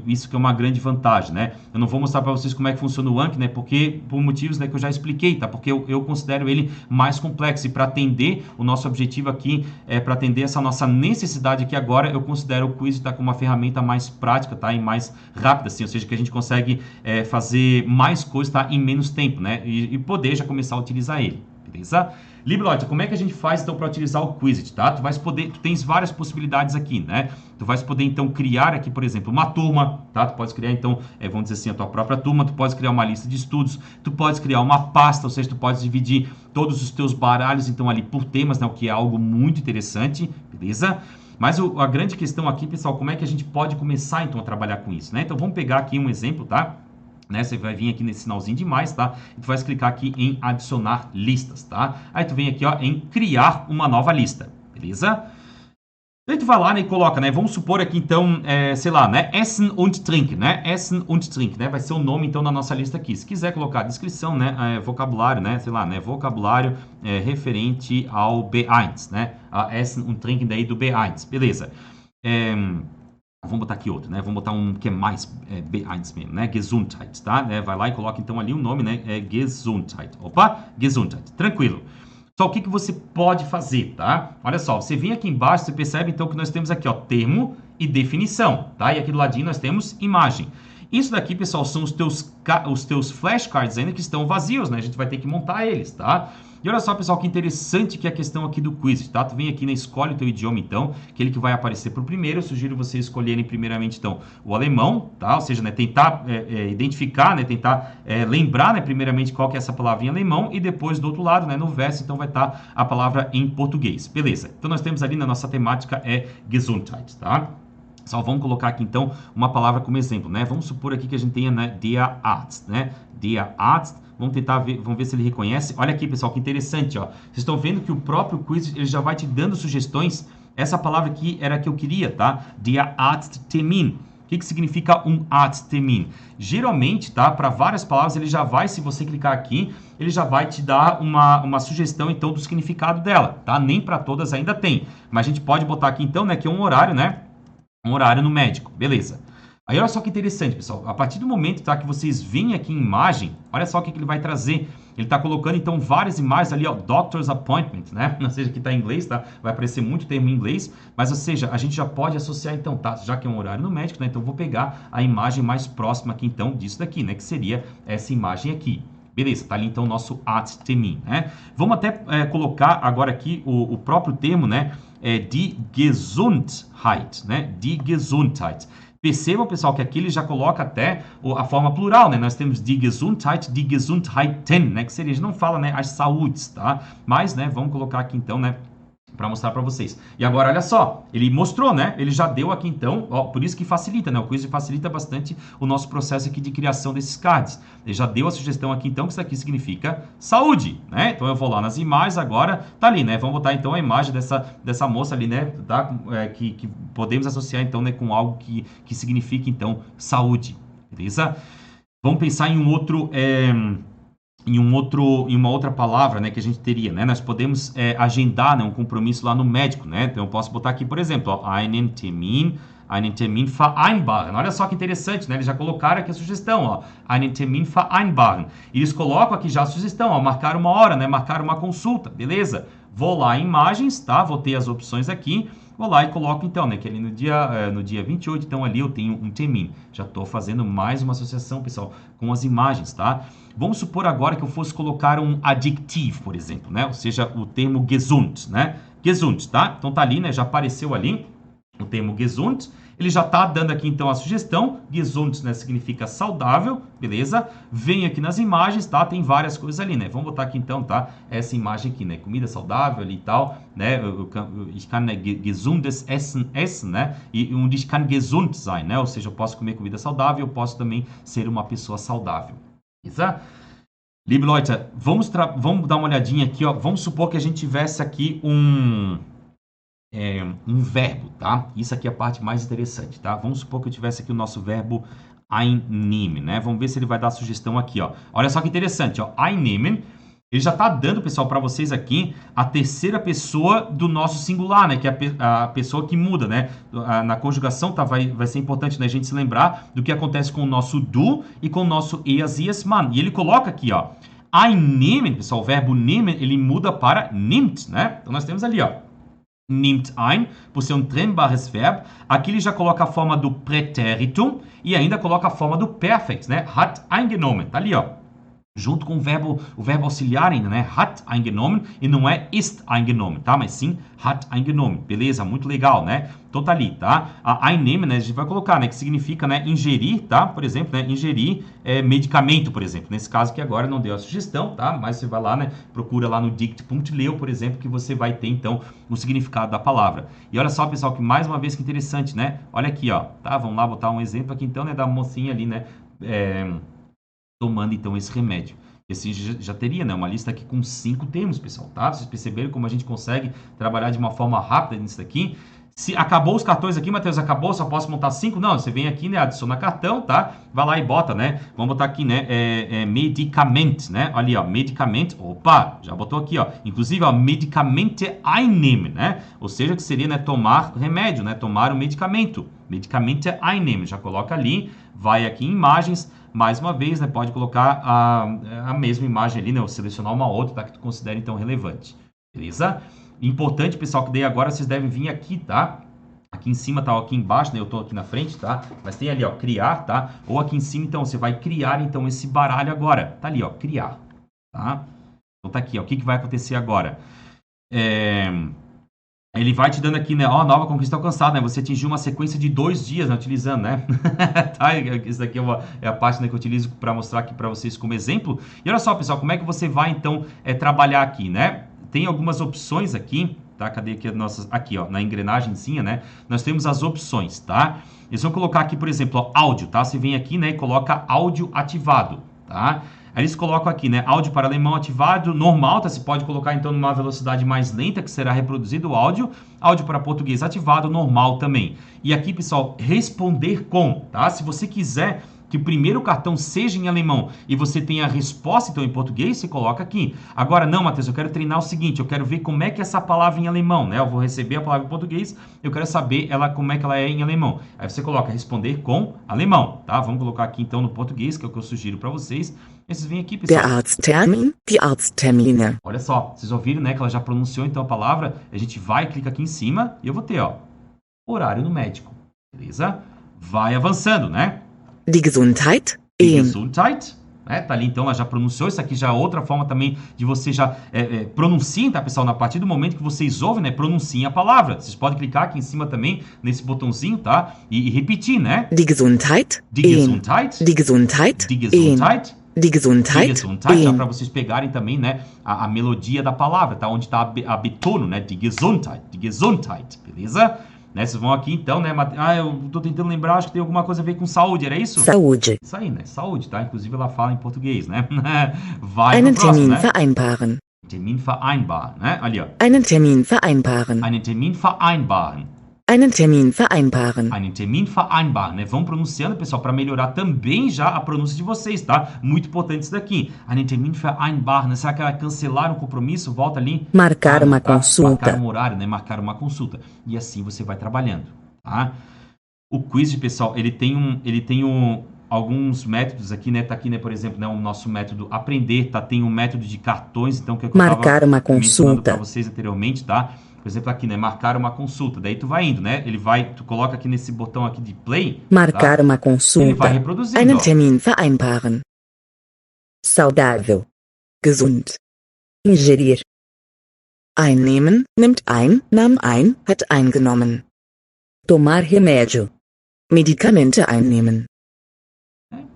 isso que é uma grande vantagem, né? Eu não vou mostrar para vocês como é que funciona o Anki, né? Porque, por motivos, né, que eu já expliquei, tá? Porque eu considero ele mais complexo e para atender o nosso objetivo aqui, para atender essa nossa necessidade aqui agora, eu considero o Quizlet, tá? Como uma ferramenta mais prática, tá? E mais rápida, assim, ou seja, que a gente consegue fazer mais coisas, tá? Em menos tempo, né? E poder já começar a utilizar ele, beleza? Liblote, como é que a gente faz então para utilizar o Quizlet, tá? Tu tens várias possibilidades aqui, né? Tu vais poder então criar aqui, por exemplo, uma turma, tá? Tu pode criar então, vamos dizer assim, a tua própria turma, tu pode criar uma lista de estudos, tu pode criar uma pasta, ou seja, tu pode dividir todos os teus baralhos então ali por temas, né? O que é algo muito interessante, beleza? Mas a grande questão aqui, pessoal, como é que a gente pode começar então a trabalhar com isso, né? Então vamos pegar aqui um exemplo, tá? Né, você vai vir aqui nesse sinalzinho de mais, tá? E tu vai clicar aqui em adicionar listas, tá? Aí tu vem aqui, ó, em criar uma nova lista, beleza? Aí tu vai lá, né, e coloca, né? Vamos supor aqui, então, sei lá, né? Essen und Trinken, né? Essen und Trinken, né? Vai ser o nome, então, da nossa lista aqui. Se quiser colocar a descrição, né? Vocabulário, né? Sei lá, né? Vocabulário referente ao B1, né? A Essen und Trinken daí do B1, beleza. Vamos botar aqui outro, né? Vamos botar um que é mais B1 mesmo, né? Gesundheit, tá? Vai lá e coloca então ali o nome, né? Gesundheit. Opa, Gesundheit. Tranquilo. Só o que você pode fazer, tá? Olha só, você vem aqui embaixo, você percebe então que nós temos aqui, ó, termo e definição, tá? E aqui do ladinho nós temos imagem. Isso daqui, pessoal, são os teus flashcards ainda que estão vazios, né? A gente vai ter que montar eles, tá? E olha só, pessoal, que interessante que é a questão aqui do quiz, tá? Tu vem aqui na Escolhe o teu idioma, então, aquele que vai aparecer por primeiro. Eu sugiro vocês escolherem primeiramente, então, o alemão, tá? Ou seja, né, tentar identificar, né, tentar lembrar, né, primeiramente qual que é essa palavra em alemão e depois do outro lado, né, no verso, então vai estar a palavra em português. Beleza. Então nós temos ali na nossa temática Gesundheit, tá? Só vamos colocar aqui, então, uma palavra como exemplo, né? Vamos supor aqui que a gente tenha, né, der Arzt, né? Der Arzt. Vamos tentar ver, vamos ver se ele reconhece. Olha aqui, pessoal, que interessante, ó. Vocês estão vendo que o próprio quiz, ele já vai te dando sugestões. Essa palavra aqui era a que eu queria, tá? Der Arzttermin. O que significa um Arzttermin? Geralmente, tá? Para várias palavras, ele já vai, se você clicar aqui, ele já vai te dar uma sugestão, então, do significado dela, tá? Nem para todas ainda tem. Mas a gente pode botar aqui, então, né, que é um horário, né? Um horário no médico, beleza. Aí olha só que interessante, pessoal. A partir do momento, tá, que vocês veem aqui em imagem, olha só o que ele vai trazer. Ele está colocando, então, várias imagens ali, ó, Doctor's Appointment, né? Ou seja, aqui está em inglês, tá? Vai aparecer muito termo em inglês, mas, ou seja, a gente já pode associar, então, tá? Já que é um horário no médico, né? Então, eu vou pegar a imagem mais próxima aqui, então, disso daqui, né? Que seria essa imagem aqui. Beleza, tá ali, então, o nosso Arzttermin, né? Vamos até colocar agora aqui o próprio termo, né? Die Gesundheit, né? Die Gesundheit. Percebam, pessoal, que aqui ele já coloca até a forma plural, né? Nós temos die Gesundheit, die Gesundheiten, né? Que seria, a gente não fala, né, as saúdes, tá? Mas, né, vamos colocar aqui então, né, para mostrar para vocês. E agora, olha só, ele mostrou, né? Ele já deu aqui então, ó, por isso que facilita, né? O quiz facilita bastante o nosso processo aqui de criação desses cards. Ele já deu a sugestão aqui então que isso aqui significa saúde, né? Então eu vou lá nas imagens agora, tá ali, né? Vamos botar então a imagem dessa moça ali, né? Tá? Que podemos associar então, né, com algo que significa então saúde, beleza? Vamos pensar em em uma outra palavra, né, que a gente teria, né? Nós podemos agendar, né, um compromisso lá no médico, né? Então eu posso botar aqui, por exemplo, ó, einen Termin Einen Termin vereinbaren. Olha só que interessante, né? Eles já colocaram aqui a sugestão, ó. Einen Termin vereinbaren. E eles colocam aqui já a sugestão, ó. Marcar uma hora, né? Marcar uma consulta, beleza? Vou lá em imagens, tá? Vou ter as opções aqui. Vou lá e coloco então, né? Que ali no dia 28, então ali eu tenho um termin. Já estou fazendo mais uma associação, pessoal, com as imagens, tá? Vamos supor agora que eu fosse colocar um adjetivo, por exemplo, né? Ou seja, o termo gesund, né? Gesund, tá? Então tá ali, né? Já apareceu ali o termo gesund. Ele já tá dando aqui então a sugestão. Gesund, né, significa saudável, beleza? Vem aqui nas imagens, tá? Tem várias coisas ali, né? Vamos botar aqui então, tá? Essa imagem aqui, né? Comida saudável ali e tal, né? Ich kann gesundes Essen essen, né? Und ich kann gesund sein, né? Ou seja, eu posso comer comida saudável, eu posso também ser uma pessoa saudável, beleza? Liebe Leute, vamos dar uma olhadinha aqui, ó. Vamos supor que a gente tivesse aqui um verbo, tá? Isso aqui é a parte mais interessante, tá? Vamos supor que eu tivesse aqui o nosso verbo einnehmen, né? Vamos ver se ele vai dar sugestão aqui, ó. Olha só que interessante, ó. Einnehmen, ele já tá dando, pessoal, para vocês aqui a terceira pessoa do nosso singular, né? Que é a pessoa que muda, né? Na conjugação, tá? Vai ser importante, né? A gente se lembrar do que acontece com o nosso du e com o nosso es e es man. E ele coloca aqui, ó. Einnehmen, pessoal, o verbo nehmen, ele muda para nimmt, né? Então nós temos ali, ó. Nimmt ein, por ser um trennbares Verb. Aqui ele já coloca a forma do Präteritum e ainda coloca a forma do Perfect, né? Hat eingenommen. Tá ali, ó. Junto com o verbo auxiliar ainda, né? Hat eingenommen e não é ist eingenommen, tá? Mas sim hat eingenommen. Beleza? Muito legal, né? Então tá ali, tá? A einnehmen, né? A gente vai colocar, né? Que significa, né? Ingerir, tá? Por exemplo, né? Ingerir medicamento, por exemplo. Nesse caso aqui agora não deu a sugestão, tá? Mas você vai lá, né? Procura lá no dict.leu, por exemplo, que você vai ter, então, o significado da palavra. E olha só, pessoal, que mais uma vez que interessante, né? Olha aqui, ó. Tá? Vamos lá botar um exemplo aqui, então, né? Da mocinha ali, né? Tomando então esse remédio. E assim já teria, né, uma lista aqui com 5 termos, pessoal, tá? Vocês perceberam como a gente consegue trabalhar de uma forma rápida nisso daqui? Se acabou os cartões aqui, Matheus, acabou, só posso montar 5? Não, você vem aqui, né, adiciona cartão, tá? Vai lá e bota, né? Vamos botar aqui, né, Medikament, né? Ali, ó, Medikament, opa, já botou aqui, ó. Inclusive, ó, Medikamente einnehmen, né? Ou seja, que seria, né, tomar remédio, né? Tomar o medicamento. Medikamente einnehmen, já coloca ali, vai aqui em imagens. Mais uma vez, né, pode colocar a mesma imagem ali, né, ou selecionar uma outra, tá, que tu considera, então, relevante. Beleza? Importante, pessoal, que daí agora vocês devem vir aqui, tá? Aqui em cima, tá? Aqui embaixo, né? Eu tô aqui na frente, tá? Mas tem ali, ó, criar, tá? Ou aqui em cima, então, você vai criar, então, esse baralho agora. Tá ali, ó, criar, tá? Então tá aqui, ó. O que vai acontecer agora? Ele vai te dando aqui, né? Ó, nova conquista alcançada, né? Você atingiu uma sequência de 2 dias, né? Utilizando, né? Tá? Isso daqui é a parte, né, que eu utilizo para mostrar aqui para vocês como exemplo. E olha só, pessoal, como é que você vai, então, trabalhar aqui, né? Tem algumas opções aqui, tá? Cadê aqui as nossas... Aqui, ó, na engrenagemzinha, né? Nós temos as opções, tá? Eles vão colocar aqui, por exemplo, ó, áudio, tá? Você vem aqui, né, e coloca áudio ativado, tá? Aí eles colocam aqui, né, áudio para alemão ativado, normal, tá? Você pode colocar, então, numa velocidade mais lenta, que será reproduzido o áudio. Áudio para português ativado, normal também. E aqui, pessoal, responder com, tá? Se você quiser que o primeiro cartão seja em alemão e você tem a resposta, então, em português, você coloca aqui. Agora, não, Matheus, eu quero treinar o seguinte, eu quero ver como é que é essa palavra em alemão, né? Eu vou receber a palavra em português, eu quero saber como é que ela é em alemão. Aí você coloca responder com alemão, tá? Vamos colocar aqui, então, no português, que é o que eu sugiro para vocês. Esses vêm aqui, pessoal. Der Arzttermin, die Arzttermine. Olha só, vocês ouviram, né, que ela já pronunciou, então, a palavra. A gente vai, clica aqui em cima e eu vou ter, ó, horário no médico, beleza? Vai avançando, né? Die Gesundheit, Die Gesundheit, né? Tá ali, então, ela já pronunciou. Isso aqui já é outra forma também de você já pronunciem, tá, pessoal? A partir do momento que vocês ouvem, né, pronunciem a palavra. Vocês podem clicar aqui em cima também, nesse botãozinho, tá? E repetir, né? Die Gesundheit, Die Gesundheit, die Gesundheit, Die Gesundheit, die Gesundheit, Die Gesundheit, já para vocês pegarem também, né, a melodia da palavra, tá? Onde tá a betono, né? Die Gesundheit, beleza? Né, vocês vão aqui então, né? Eu tô tentando lembrar, acho que tem alguma coisa a ver com saúde, era isso? Saúde. Isso aí, né? Saúde, tá? Inclusive ela fala em português, né? Vai Einen pro próximo, Termin né? vereinbaren. Termin vereinbaren, né? Ali, ó. Einen Termin vereinbaren. Einen Termin vereinbaren. Einen Termin vereinbaren. Einen Termin vereinbaren, né? Vão pronunciando, pessoal, para melhorar também já a pronúncia de vocês, tá? Muito importante isso daqui. Einen Termin vereinbaren, né? Será que ela cancelar um compromisso? Volta ali. Marcar uma tá? consulta. Marcar um horário, né? Marcar uma consulta. E assim você vai trabalhando, tá? O quiz, pessoal, alguns métodos aqui, né? Tá aqui, né, por exemplo, né, o nosso método aprender, tá? Tem um método de cartões, então, que é o que eu Marcar tava uma mencionando para consulta. vocês anteriormente, tá? Por exemplo, aqui, né, marcar uma consulta. Daí tu vai indo, né? Tu coloca aqui nesse botão aqui de play, tá? Marcar uma Ele vai consulta. reproduzindo, Einen ó. Termin vereinbaren. Saudável. Gesund. Ingerir. Einnehmen, nimmt ein, nahm ein, hat eingenommen. Tomar remédio. Medikamente einnehmen.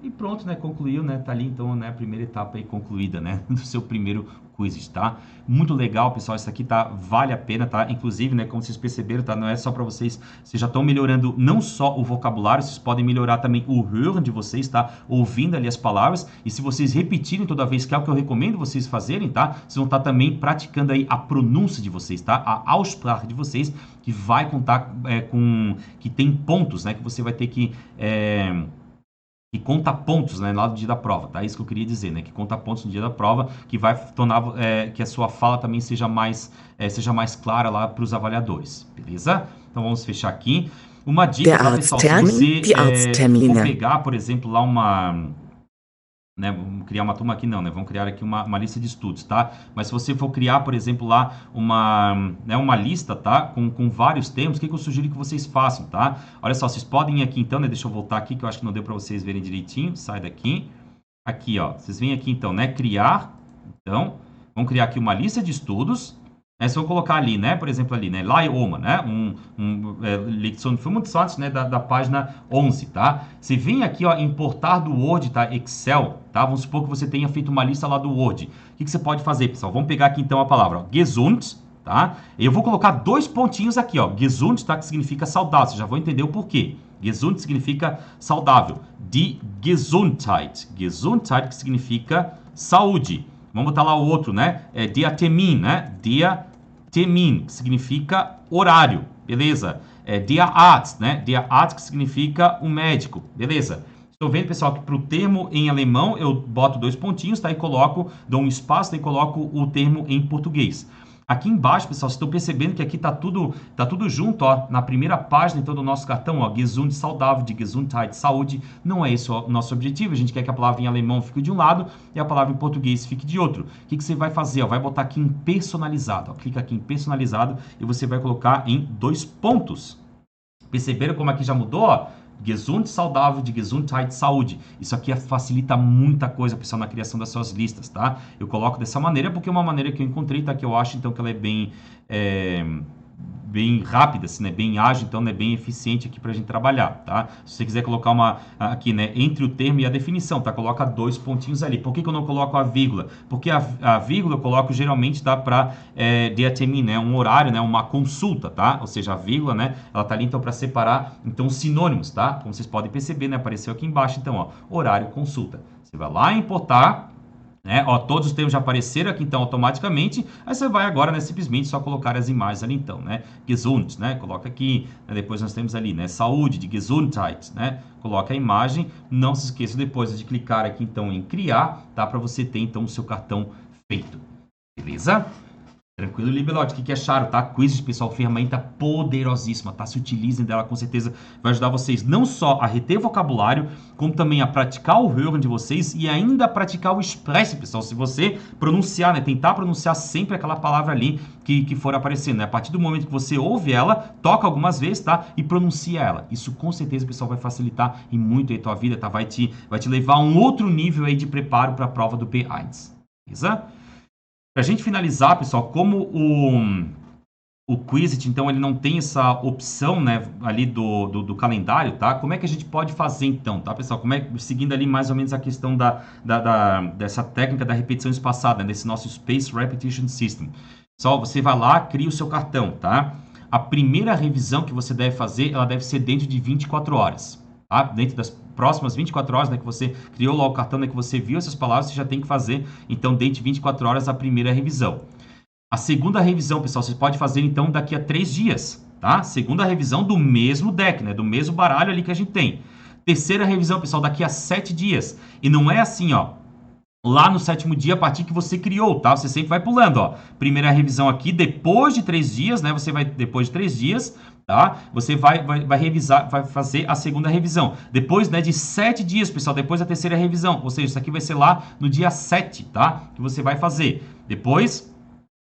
E pronto, né? Concluiu, né? Tá ali então, né? A primeira etapa aí concluída, né? Do seu primeiro quiz, tá? Muito legal, pessoal. Isso aqui tá vale a pena, tá? Inclusive, né? Como vocês perceberam, tá? Não é só para vocês já estão melhorando não só o vocabulário, vocês podem melhorar também o hören de vocês, tá? Ouvindo ali as palavras. E se vocês repetirem toda vez, que é o que eu recomendo vocês fazerem, tá? Vocês vão estar também praticando aí a pronúncia de vocês, tá? A Aussprache de vocês, que vai contar que tem pontos, né? Que você vai ter que que conta pontos, né, lá no dia da prova, tá? Isso que eu queria dizer, né? Que conta pontos no dia da prova, que vai tornar que a sua fala também seja mais clara lá para os avaliadores, beleza? Então vamos fechar aqui. Uma dica, tá, pessoal? Se você for pegar, por exemplo, lá né, vamos criar uma turma aqui não, né? Vamos criar aqui uma lista de estudos, tá? Mas se você for criar, por exemplo, lá uma lista, tá? Com vários termos, o que eu sugiro que vocês façam, tá? Olha só, vocês podem ir aqui então, né? Deixa eu voltar aqui, que eu acho que não deu para vocês verem direitinho. Sai daqui. Aqui, ó. Vocês vêm aqui então, né? Criar. Então, vamos criar aqui uma lista de estudos. Se eu colocar ali, né? Por exemplo, ali, né? Leioma, né? Lição 25, né? Da página 11, tá? Você vem aqui, ó, importar do Word, tá? Excel, tá? Vamos supor que você tenha feito uma lista lá do Word. O que você pode fazer, pessoal? Vamos pegar aqui, então, a palavra, ó, gesund, tá? Eu vou colocar 2 pontinhos aqui, ó. Gesund, tá? Que significa saudável. Você já vão entender o porquê. Gesund significa saudável. Die Gesundheit. Gesundheit, que significa saúde. Vamos botar lá o outro, né? Der Termin, né? Der Termin, que significa horário, beleza? Der Arzt, né? Der Arzt, que significa um médico, beleza? Estou vendo, pessoal, que para o termo em alemão eu boto 2 pontinhos, tá? E dou um espaço, e coloco o termo em português. Aqui embaixo, pessoal, vocês estão percebendo que aqui tá tudo junto, ó, na primeira página então do nosso cartão, ó, Gesund, saudável, de Gesundheit, saúde. Não é esse o nosso objetivo, a gente quer que a palavra em alemão fique de um lado e a palavra em português fique de outro. O que você vai fazer? Ó? Vai botar aqui em personalizado, ó. Clica aqui em personalizado e você vai colocar em 2 pontos. Perceberam como aqui já mudou, ó? Gesund, saudável, de Gesundheit, saúde. Isso aqui facilita muita coisa, pessoal, na criação das suas listas, tá? Eu coloco dessa maneira porque é uma maneira que eu encontrei, tá? Que eu acho, então, que ela é bem rápida, assim, né? Bem ágil, então, né? Bem eficiente aqui pra gente trabalhar, tá? Se você quiser colocar aqui, né? Entre o termo e a definição, tá? Coloca 2 pontinhos ali. Por que eu não coloco a vírgula? Porque a vírgula eu coloco geralmente, tá? Pra der Termin, né? Um horário, né? Uma consulta, tá? Ou seja, a vírgula, né? Ela tá ali, então, para separar, então, sinônimos, tá? Como vocês podem perceber, né? Apareceu aqui embaixo, então, ó. Horário, consulta. Você vai lá importar, né? Ó, todos os termos já apareceram aqui, então, automaticamente. Aí você vai agora, né, simplesmente só colocar as imagens ali, então, né? Gesund, né? Coloca aqui, né? Depois nós temos ali, né? Saúde, de Gesundheit, né? Coloca a imagem. Não se esqueça depois de clicar aqui, então, em criar, tá? Para você ter, então, o seu cartão feito. Beleza? Tranquilo, Libelote, o que acharam, tá? Quiz, pessoal, ferramenta poderosíssima, tá? Se utilizem dela, com certeza vai ajudar vocês não só a reter vocabulário, como também a praticar o hören de vocês e ainda a praticar o express, pessoal. Se você pronunciar, né? Tentar pronunciar sempre aquela palavra ali que for aparecendo, né? A partir do momento que você ouve ela, toca algumas vezes, tá? E pronuncia ela. Isso, com certeza, pessoal, vai facilitar e muito aí a tua vida, tá? Vai te levar a um outro nível aí de preparo para a prova do B1, beleza? Para a gente finalizar, pessoal, como o Quizlet, então, ele não tem essa opção, né, ali do calendário, tá? Como é que a gente pode fazer, então, tá, pessoal? Seguindo ali mais ou menos a questão dessa técnica da repetição espaçada, né, desse nosso Space Repetition System. Só você vai lá, cria o seu cartão, tá? A primeira revisão que você deve fazer, ela deve ser dentro de 24 horas, tá? Dentro das próximas 24 horas, né, que você criou lá o cartão, né, que você viu essas palavras, você já tem que fazer, então, dentro de 24 horas, a primeira revisão. A segunda revisão, pessoal, você pode fazer, então, daqui a 3 dias, tá? Segunda revisão do mesmo deck, né, do mesmo baralho ali que a gente tem. Terceira revisão, pessoal, daqui a 7 dias. E não é assim, ó, lá no 7º dia, a partir que você criou, tá? Você sempre vai pulando, ó. Primeira revisão aqui, depois de 3 dias, né? Você vai, depois de 3 dias, tá? Você vai revisar, vai fazer a segunda revisão. Depois, né, de 7 dias, pessoal, depois da terceira revisão. Ou seja, isso aqui vai ser lá no dia 7, tá? Que você vai fazer. Depois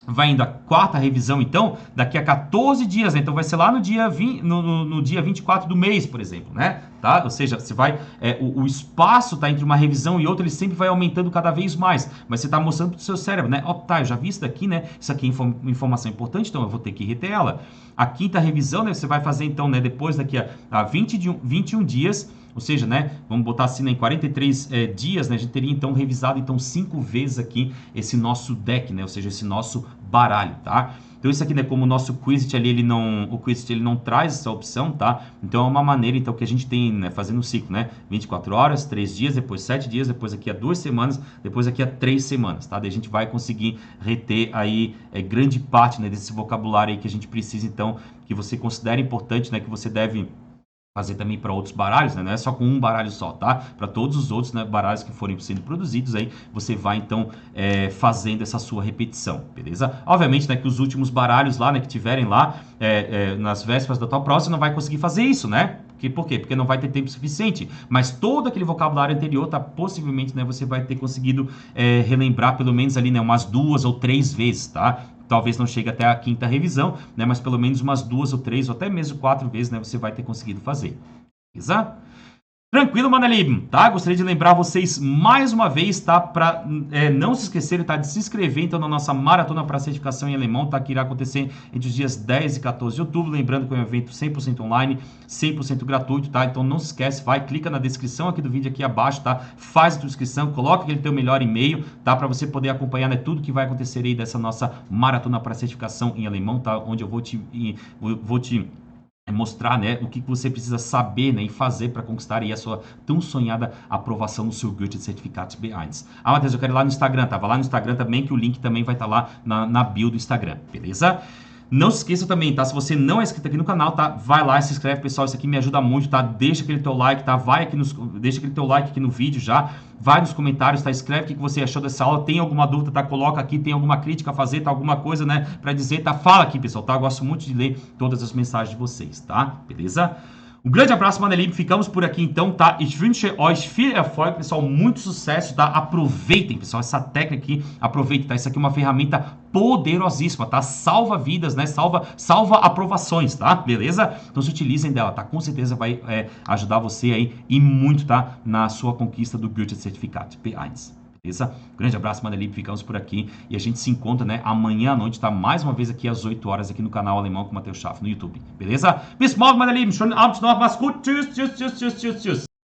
vai indo a 4ª revisão, então, daqui a 14 dias, né? Então vai ser lá no dia, no dia 24 do mês, por exemplo, né? Tá? Ou seja, você vai, o espaço tá entre uma revisão e outra, ele sempre vai aumentando cada vez mais, mas você tá mostrando pro seu cérebro, né? Ó, tá, eu já vi isso daqui, né? Isso aqui é informação importante, então eu vou ter que reter ela. A 5ª revisão, né? Você vai fazer, então, né? Depois daqui a 21 dias, ou seja, né, vamos botar assim, né, em 43 dias, né, a gente teria então revisado então 5 vezes aqui esse nosso deck, né, ou seja, esse nosso baralho, tá? Então isso aqui, né, como o nosso Quizlet ali, o Quizlet ele não traz essa opção, tá? Então é uma maneira então que a gente tem, né, fazendo um ciclo, né, 24 horas, 3 dias, depois 7 dias, depois aqui a 2 semanas, depois aqui a 3 semanas, tá? Daí a gente vai conseguir reter aí grande parte, né, desse vocabulário aí que a gente precisa, então, que você considera importante, né, que você deve fazer também para outros baralhos, né? Não é só com um baralho só, tá? Para todos os outros, né, baralhos que forem sendo produzidos aí, você vai então fazendo essa sua repetição, beleza? Obviamente, né, que os últimos baralhos lá, né, que tiverem lá nas vésperas da tua prova, você não vai conseguir fazer isso, né? Por quê? Porque não vai ter tempo suficiente. Mas todo aquele vocabulário anterior, tá? Possivelmente, né, você vai ter conseguido relembrar pelo menos ali, né, umas 2 ou 3 vezes, tá? Talvez não chegue até a 5ª revisão, né? Mas pelo menos umas 2 ou 3 ou até mesmo 4 vezes, né? Você vai ter conseguido fazer. Beleza? Tranquilo, Manelib, tá? Gostaria de lembrar vocês mais uma vez, tá? Para não se esquecerem, tá? De se inscrever, então, na nossa Maratona para Certificação em Alemão, tá? Que irá acontecer entre os dias 10 e 14 de outubro. Lembrando que é um evento 100% online, 100% gratuito, tá? Então, não se esquece, vai, clica na descrição aqui do vídeo aqui abaixo, tá? Faz a tua inscrição, coloca aquele teu melhor e-mail, tá? Para você poder acompanhar, né, tudo que vai acontecer aí dessa nossa Maratona para Certificação em Alemão, tá? Onde eu vou te mostrar, né, o que você precisa saber, né, e fazer para conquistar aí a sua tão sonhada aprovação no seu Goethe Certificados B1. Ah, Matheus, eu quero ir lá no Instagram, tá? Vai lá no Instagram também, que o link também vai estar lá na bio do Instagram, beleza? Não se esqueça também, tá? Se você não é inscrito aqui no canal, tá? Vai lá e se inscreve, pessoal. Isso aqui me ajuda muito, tá? Deixa aquele teu like, tá? Deixa aquele teu like aqui no vídeo já. Vai nos comentários, tá? Escreve o que você achou dessa aula. Tem alguma dúvida, tá? Coloca aqui. Tem alguma crítica a fazer, tá? Alguma coisa, né? Pra dizer, tá? Fala aqui, pessoal, tá? Eu gosto muito de ler todas as mensagens de vocês, tá? Beleza? Um grande abraço, Manelib. Ficamos por aqui então, tá? Ich wünsche euch viel Erfolg, pessoal. Muito sucesso, tá? Aproveitem, pessoal, essa técnica aqui. Aproveitem, tá? Isso aqui é uma ferramenta poderosíssima, tá? Salva vidas, né? Salva aprovações, tá? Beleza? Então se utilizem dela, tá? Com certeza vai ajudar você aí e muito, tá? Na sua conquista do Goethe Certificat B1. Beleza? Grande abraço, Manelib, ficamos por aqui e a gente se encontra, né, amanhã à noite, tá? Mais uma vez aqui às 8 horas aqui no canal Alemão com o Matheus Schaff no YouTube, beleza? Bis morgen, Manelib, schönen Abend noch, mach's gut, tschüss, tschüss, tschüss, tschüss, tschüss, tschüss.